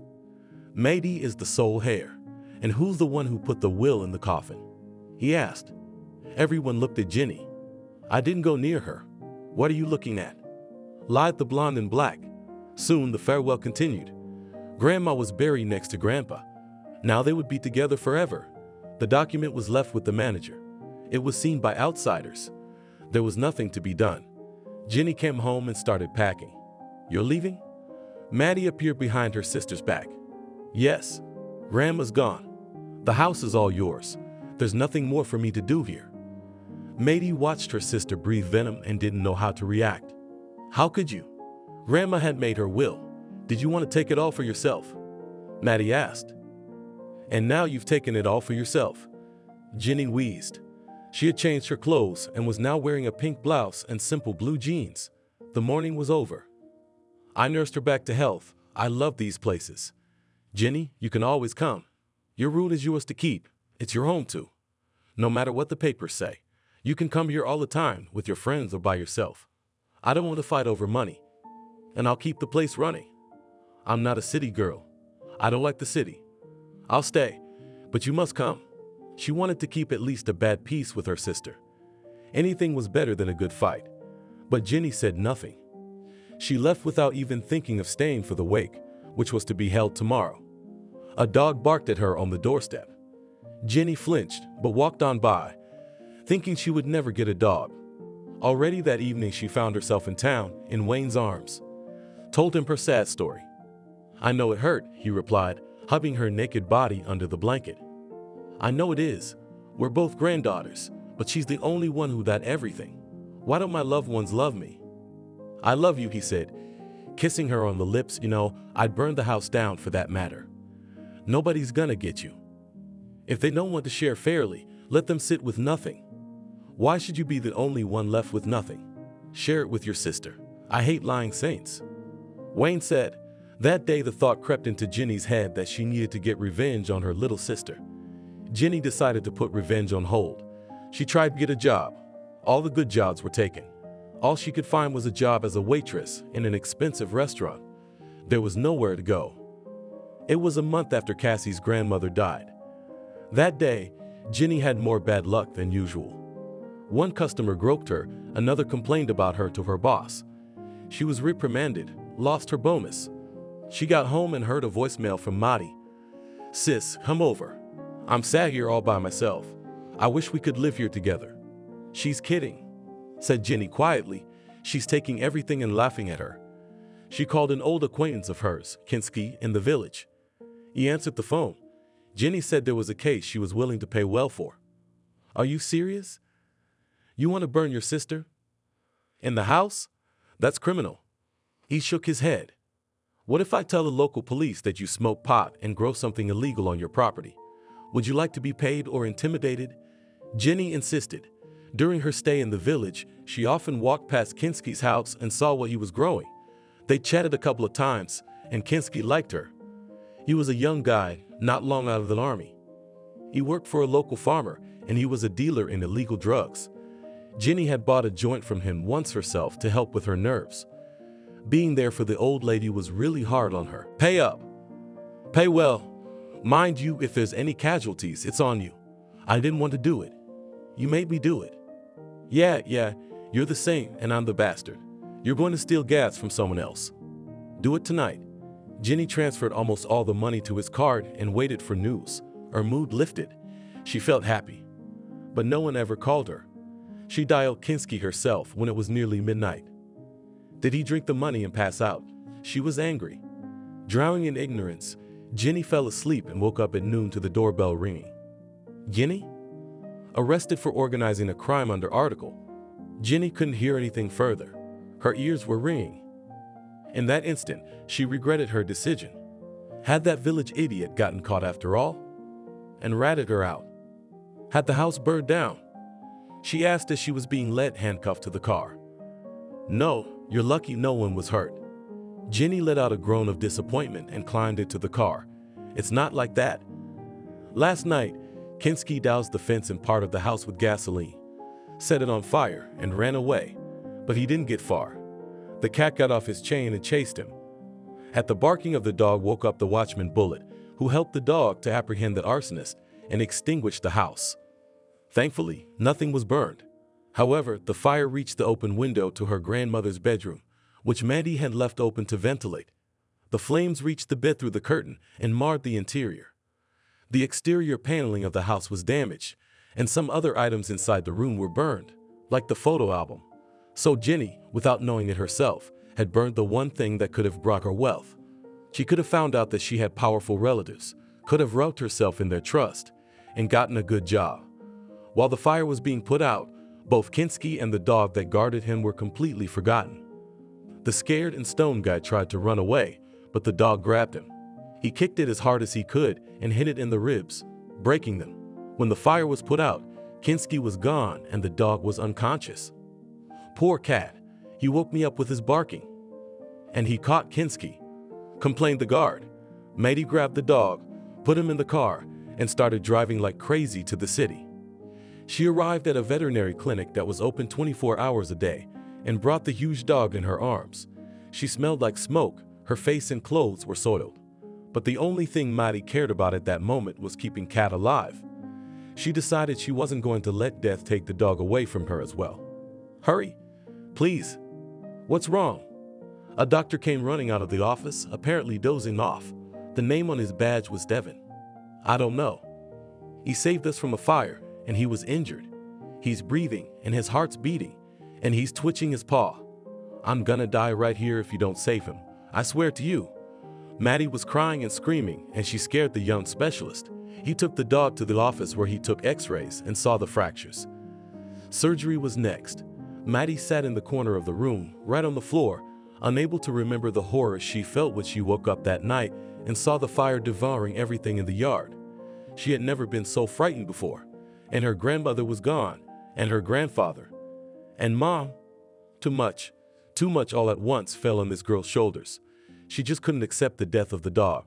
Maddie is the sole heir. And who's the one who put the will in the coffin?" he asked. Everyone looked at Jenny. "I didn't go near her." "What are you looking at?" lied the blonde in black. Soon the farewell continued. Grandma was buried next to Grandpa. Now they would be together forever. The document was left with the manager. It was seen by outsiders. There was nothing to be done. Jenny came home and started packing. "You're leaving?" Maddie appeared behind her sister's back. "Yes. Grandma's gone. The house is all yours. There's nothing more for me to do here." Maddie watched her sister breathe venom and didn't know how to react. "How could you? Grandma had made her will. Did you want to take it all for yourself?" Maddie asked. "And now you've taken it all for yourself." Jenny wheezed. She had changed her clothes and was now wearing a pink blouse and simple blue jeans. The morning was over. "I nursed her back to health. I love these places. Jenny, you can always come. Your room is yours to keep. It's your home too. No matter what the papers say, you can come here all the time with your friends or by yourself. I don't want to fight over money. And I'll keep the place running. I'm not a city girl. I don't like the city. I'll stay, but you must come." She wanted to keep at least a bad peace with her sister. Anything was better than a good fight. But Jenny said nothing. She left without even thinking of staying for the wake, which was to be held tomorrow. A dog barked at her on the doorstep. Jenny flinched, but walked on by, thinking she would never get a dog. Already that evening she found herself in town, in Wayne's arms. Told him her sad story. "I know it hurt," he replied, hugging her naked body under the blanket. "I know it is. We're both granddaughters, but she's the only one who got everything. Why don't my loved ones love me?" "I love you," he said, kissing her on the lips. "You know, I'd burn the house down for that matter. Nobody's gonna get you. If they don't want to share fairly, let them sit with nothing. Why should you be the only one left with nothing? Share it with your sister. I hate lying saints." Wayne said. That day the thought crept into Jenny's head that she needed to get revenge on her little sister. Jenny decided to put revenge on hold. She tried to get a job. All the good jobs were taken. All she could find was a job as a waitress in an expensive restaurant. There was nowhere to go. It was a month after Cassie's grandmother died. That day, Jenny had more bad luck than usual. One customer groped her, another complained about her to her boss. She was reprimanded, lost her bonus. She got home and heard a voicemail from Maddie. "Sis, come over. I'm sat here all by myself. I wish we could live here together." "She's kidding," said Jenny quietly. "She's taking everything and laughing at her." She called an old acquaintance of hers, Kinski, in the village. He answered the phone. Jenny said there was a case she was willing to pay well for. "Are you serious? You want to burn your sister? In the house? That's criminal." He shook his head. "What if I tell the local police that you smoke pot and grow something illegal on your property? Would you like to be paid or intimidated?" Jenny insisted. During her stay in the village, she often walked past Kinski's house and saw what he was growing. They chatted a couple of times, and Kinski liked her. He was a young guy, not long out of the army. He worked for a local farmer, and he was a dealer in illegal drugs. Jenny had bought a joint from him once herself to help with her nerves. Being there for the old lady was really hard on her. "Pay up. Pay well. Mind you, if there's any casualties, it's on you. I didn't want to do it. You made me do it." Yeah, you're the saint and I'm the bastard. You're going to steal gas from someone else. Do it tonight." Jenny transferred almost all the money to his card and waited for news. Her mood lifted. She felt happy. But no one ever called her. She dialed Kinski herself when it was nearly midnight. Did he drink the money and pass out? She was angry. Drowning in ignorance, Jenny fell asleep and woke up at noon to the doorbell ringing. Jenny? Arrested for organizing a crime under article. Jenny couldn't hear anything further. Her ears were ringing. In that instant, she regretted her decision. Had that village idiot gotten caught after all? And ratted her out? Had the house burned down? She asked as she was being led handcuffed to the car. No, you're lucky no one was hurt. Jenny let out a groan of disappointment and climbed into the car. It's not like that. Last night, Kinski doused the fence and part of the house with gasoline, set it on fire, and ran away, but he didn't get far. The cat got off his chain and chased him. At the barking of the dog woke up the watchman Bullet, who helped the dog to apprehend the arsonist and extinguish the house. Thankfully, nothing was burned. However, the fire reached the open window to her grandmother's bedroom, which Maddie had left open to ventilate. The flames reached the bed through the curtain and marred the interior. The exterior paneling of the house was damaged, and some other items inside the room were burned, like the photo album. So Jenny, without knowing it herself, had burned the one thing that could have brought her wealth. She could have found out that she had powerful relatives, could have roped herself in their trust, and gotten a good job. While the fire was being put out, both Kinski and the dog that guarded him were completely forgotten. The scared and stoned guy tried to run away, but the dog grabbed him. He kicked it as hard as he could and hit it in the ribs, breaking them. When the fire was put out, Kinski was gone and the dog was unconscious. Poor cat, he woke me up with his barking. And he caught Kinski, complained the guard. Maddie grabbed the dog, put him in the car, and started driving like crazy to the city. She arrived at a veterinary clinic that was open 24 hours a day and brought the huge dog in her arms. She smelled like smoke, her face and clothes were soiled. But the only thing Maddie cared about at that moment was keeping Cat alive. She decided she wasn't going to let death take the dog away from her as well. Hurry, please. What's wrong? A doctor came running out of the office, apparently dozing off. The name on his badge was Devin. I don't know. He saved us from a fire, and he was injured. He's breathing, and his heart's beating, and he's twitching his paw. I'm gonna die right here if you don't save him. I swear to you. Maddie was crying and screaming, and she scared the young specialist. He took the dog to the office where he took x-rays and saw the fractures. Surgery was next. Maddie sat in the corner of the room, right on the floor, unable to remember the horror she felt when she woke up that night and saw the fire devouring everything in the yard. She had never been so frightened before, and her grandmother was gone, and her grandfather. And Mom, too much all at once fell on this girl's shoulders. She just couldn't accept the death of the dog.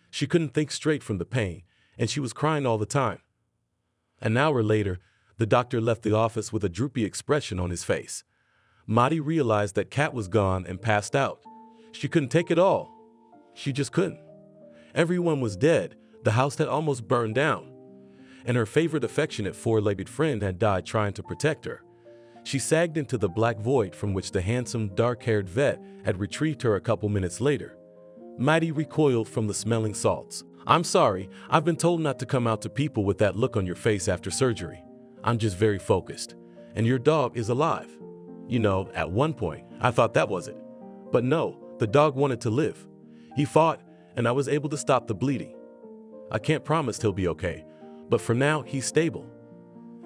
She couldn't think straight from the pain, and she was crying all the time. An hour later, the doctor left the office with a droopy expression on his face. Maddie realized that Cat was gone and passed out. She couldn't take it all. She just couldn't. Everyone was dead. The house had almost burned down. And her favorite affectionate four-legged friend had died trying to protect her. She sagged into the black void from which the handsome, dark-haired vet had retrieved her a couple minutes later. Maddie recoiled from the smelling salts. I'm sorry, I've been told not to come out to people with that look on your face after surgery. I'm just very focused. And your dog is alive. You know, at one point, I thought that was it. But no, the dog wanted to live. He fought, and I was able to stop the bleeding. I can't promise he'll be okay, but for now, he's stable.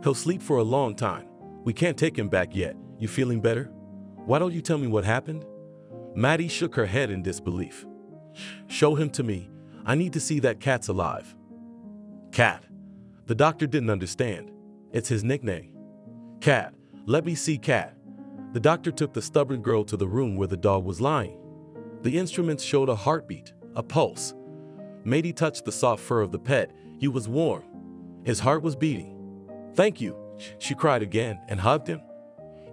He'll sleep for a long time. We can't take him back yet. You feeling better? Why don't you tell me what happened? Maddie shook her head in disbelief. Show him to me. I need to see that Cat's alive. Cat. The doctor didn't understand. It's his nickname. Cat. Let me see Cat. The doctor took the stubborn girl to the room where the dog was lying. The instruments showed a heartbeat, a pulse. Maddie touched the soft fur of the pet. He was warm. His heart was beating. Thank you, she cried again and hugged him.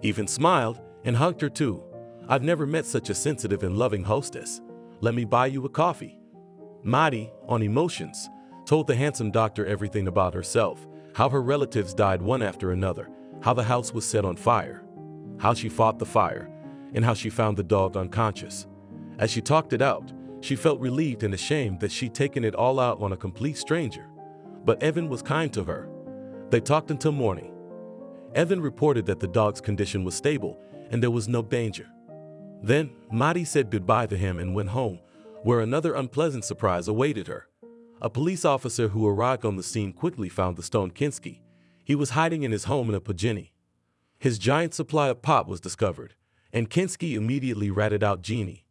Even smiled and hugged her too. I've never met such a sensitive and loving hostess. Let me buy you a coffee. Maddie, on emotions, told the handsome doctor everything about herself, how her relatives died one after another, how the house was set on fire, how she fought the fire, and how she found the dog unconscious. As she talked it out, she felt relieved and ashamed that she'd taken it all out on a complete stranger. But Evan was kind to her. They talked until morning. Evan reported that the dog's condition was stable and there was no danger. Then Maddie said goodbye to him and went home, where another unpleasant surprise awaited her. A police officer who arrived on the scene quickly found the stone Kinski. He was hiding in his home in a Pajini. His giant supply of pot was discovered, and Kinski immediately ratted out Jeannie.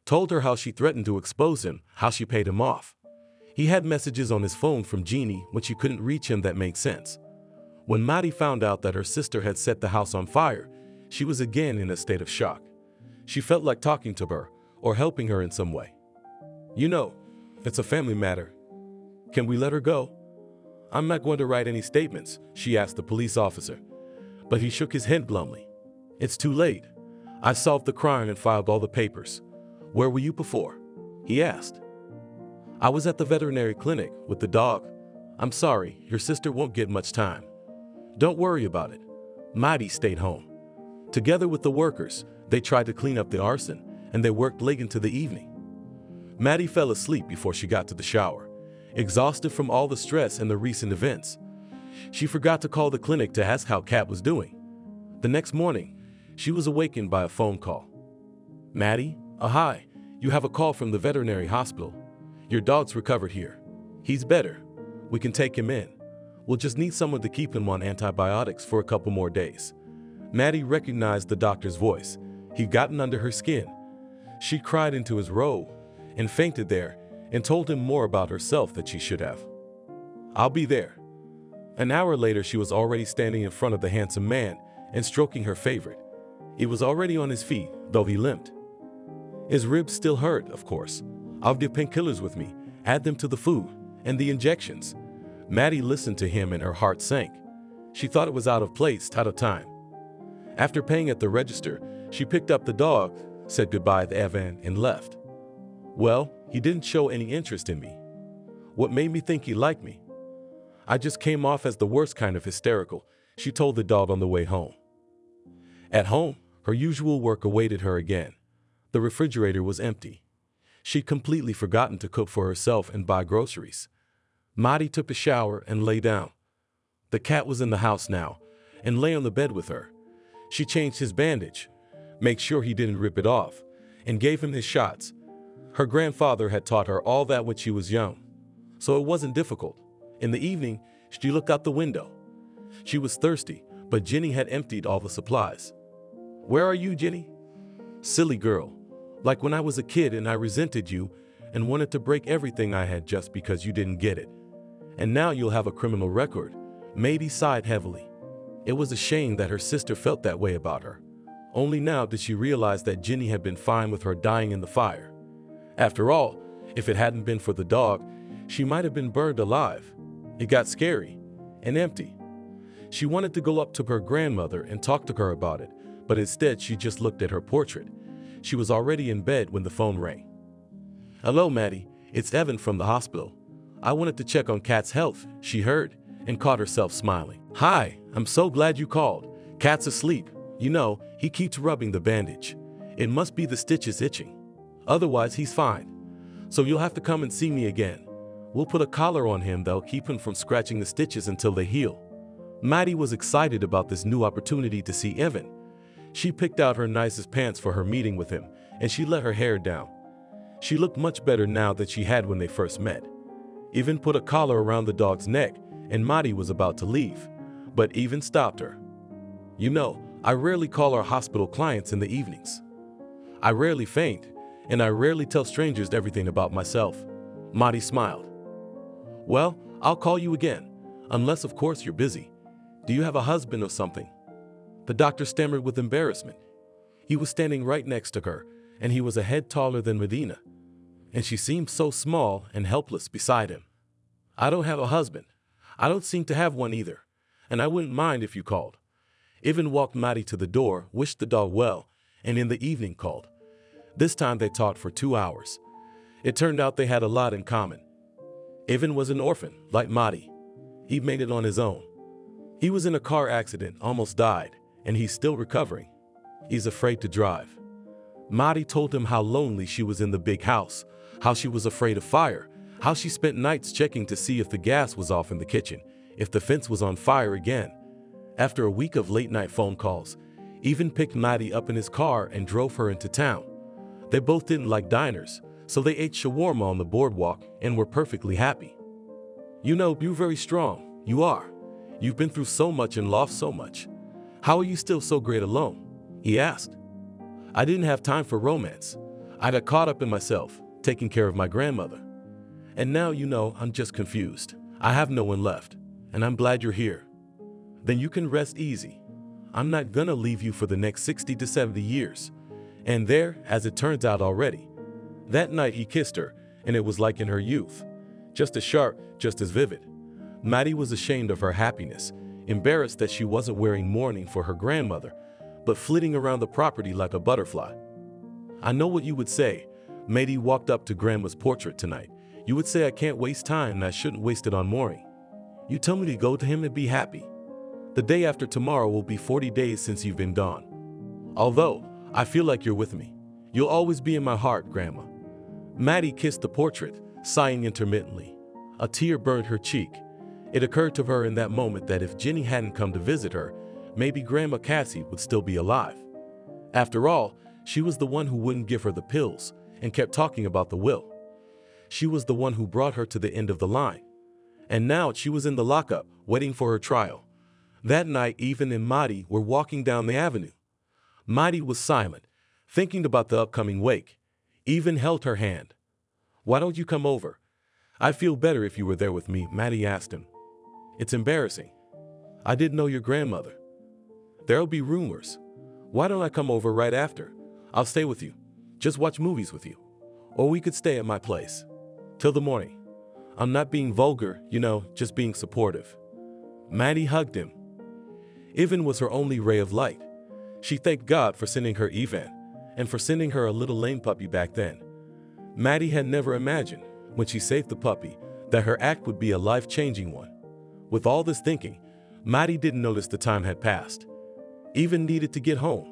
Told her how she threatened to expose him, how she paid him off. He had messages on his phone from Jeannie when she couldn't reach him that made sense. When Maddie found out that her sister had set the house on fire, she was again in a state of shock. She felt like talking to her or helping her in some way. You know, it's a family matter. Can we let her go? I'm not going to write any statements, she asked the police officer. But he shook his head glumly. It's too late. I solved the crime and filed all the papers. Where were you before? He asked. I was at the veterinary clinic with the dog. I'm sorry, your sister won't get much time. Don't worry about it. Maddie stayed home. Together with the workers, they tried to clean up the arson, and they worked late into the evening. Maddie fell asleep before she got to the shower, exhausted from all the stress and the recent events. She forgot to call the clinic to ask how Kat was doing. The next morning, she was awakened by a phone call. Maddie, hi, you have a call from the veterinary hospital. Your dog's recovered here. He's better. We can take him in. We'll just need someone to keep him on antibiotics for a couple more days. Maddie recognized the doctor's voice. He'd gotten under her skin. She cried into his robe and fainted there and told him more about herself that she should have. I'll be there. An hour later, she was already standing in front of the handsome man and stroking her favorite. He was already on his feet, though he limped. His ribs still hurt, of course. I'll give painkillers with me, add them to the food, and the injections. Maddie listened to him and her heart sank. She thought it was out of place, out of time. After paying at the register, she picked up the dog, said goodbye to Evan, and left. Well, he didn't show any interest in me. What made me think he liked me? I just came off as the worst kind of hysterical, she told the dog on the way home. At home, her usual work awaited her again. The refrigerator was empty. She'd completely forgotten to cook for herself and buy groceries. Maddie took a shower and lay down. The cat was in the house now and lay on the bed with her. She changed his bandage, made sure he didn't rip it off, and gave him his shots. Her grandfather had taught her all that when she was young, so it wasn't difficult. In the evening, she looked out the window. She was thirsty, but Jenny had emptied all the supplies. Where are you, Jenny? Silly girl. Like when I was a kid and I resented you and wanted to break everything I had just because you didn't get it. And now you'll have a criminal record. Maddie sighed heavily. It was a shame that her sister felt that way about her. Only now did she realize that Jenny had been fine with her dying in the fire. After all, if it hadn't been for the dog, she might have been burned alive. It got scary and empty. She wanted to go up to her grandmother and talk to her about it, but instead she just looked at her portrait. She was already in bed when the phone rang. Hello, Maddie. It's Evan from the hospital. I wanted to check on Kat's health, she heard, and caught herself smiling. Hi, I'm so glad you called. Kat's asleep. You know, he keeps rubbing the bandage. It must be the stitches itching. Otherwise, he's fine. So you'll have to come and see me again. We'll put a collar on him that'll keep him from scratching the stitches until they heal. Maddie was excited about this new opportunity to see Evan. She picked out her nicest pants for her meeting with him, and she let her hair down. She looked much better now than she had when they first met. Evan put a collar around the dog's neck, and Maddie was about to leave, but Evan stopped her. You know, I rarely call our hospital clients in the evenings. I rarely faint, and I rarely tell strangers everything about myself. Maddie smiled. Well, I'll call you again, unless of course you're busy. Do you have a husband or something? The doctor stammered with embarrassment. He was standing right next to her, and he was a head taller than Medina, and she seemed so small and helpless beside him. I don't have a husband. I don't seem to have one either, and I wouldn't mind if you called. Ivan walked Maddie to the door, wished the dog well, and in the evening called. This time they talked for 2 hours. It turned out they had a lot in common. Ivan was an orphan, like Maddie. He made it on his own. He was in a car accident, almost died, and he's still recovering. He's afraid to drive. Maddie told him how lonely she was in the big house, how she was afraid of fire, how she spent nights checking to see if the gas was off in the kitchen, if the fence was on fire again. After a week of late-night phone calls, Ivan picked Maddie up in his car and drove her into town. They both didn't like diners, So they ate shawarma on the boardwalk and were perfectly happy. You know, you're very strong. You are. You've been through so much and lost so much. How are you still so great alone? He asked. I didn't have time for romance. I got caught up in myself, taking care of my grandmother. And now, you know, I'm just confused. I have no one left, and I'm glad you're here. Then you can rest easy. I'm not gonna leave you for the next 60 to 70 years. And there, as it turns out already, that night he kissed her, and it was like in her youth. Just as sharp, just as vivid. Maddie was ashamed of her happiness, embarrassed that she wasn't wearing mourning for her grandmother, but flitting around the property like a butterfly. I know what you would say. Maddie walked up to Grandma's portrait tonight. You would say I can't waste time and I shouldn't waste it on mourning. You tell me to go to him and be happy. The day after tomorrow will be 40 days since you've been gone. Although, I feel like you're with me. You'll always be in my heart, Grandma. Maddie kissed the portrait, sighing intermittently. A tear burned her cheek. It occurred to her in that moment that if Jenny hadn't come to visit her, maybe Grandma Cassie would still be alive. After all, she was the one who wouldn't give her the pills and kept talking about the will. She was the one who brought her to the end of the line. And now she was in the lockup, waiting for her trial. That night, Ethan and Maddie were walking down the avenue. Maddie was silent, thinking about the upcoming wake. Ethan held her hand. Why don't you come over? I'd feel better if you were there with me, Maddie asked him. It's embarrassing. I didn't know your grandmother. There'll be rumors. Why don't I come over right after? I'll stay with you. Just watch movies with you. Or we could stay at my place. Till the morning. I'm not being vulgar, you know, just being supportive. Maddie hugged him. Ivan was her only ray of light. She thanked God for sending her Ivan, and for sending her a little lame puppy back then. Maddie had never imagined, when she saved the puppy, that her act would be a life-changing one. With all this thinking, Maddie didn't notice the time had passed. Ivan needed to get home.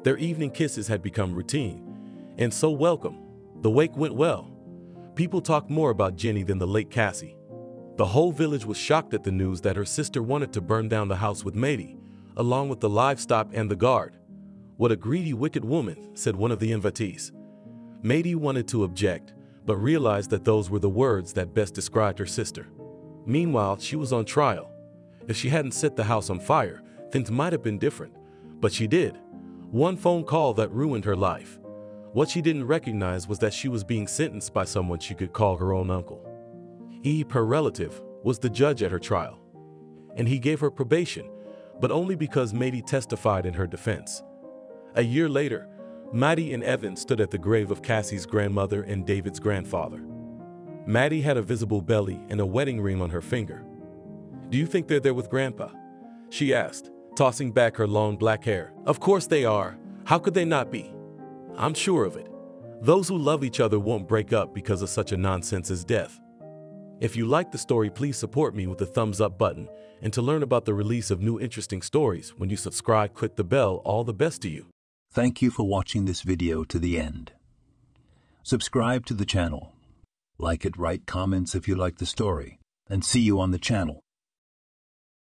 Their evening kisses had become routine, and so welcome. The wake went well. People talked more about Jenny than the late Cassie. The whole village was shocked at the news that her sister wanted to burn down the house with Maddie, along with the livestock and the guard. What a greedy, wicked woman, said one of the invitees. Maddie wanted to object, but realized that those were the words that best described her sister. Meanwhile, she was on trial. If she hadn't set the house on fire, things might have been different. But she did. One phone call that ruined her life. What she didn't recognize was that she was being sentenced by someone she could call her own uncle. He, her relative, was the judge at her trial. And he gave her probation, but only because Maddie testified in her defense. A year later, Maddie and Evan stood at the grave of Cassie's grandmother and David's grandfather. Maddie had a visible belly and a wedding ring on her finger. Do you think they're there with Grandpa? She asked, tossing back her long black hair. Of course they are. How could they not be? I'm sure of it. Those who love each other won't break up because of such a nonsense as death. If you like the story, please support me with the thumbs up button. And to learn about the release of new interesting stories, when you subscribe, click the bell. All the best to you. Thank you for watching this video to the end. Subscribe to the channel. Like it, write comments if you like the story, and see you on the channel.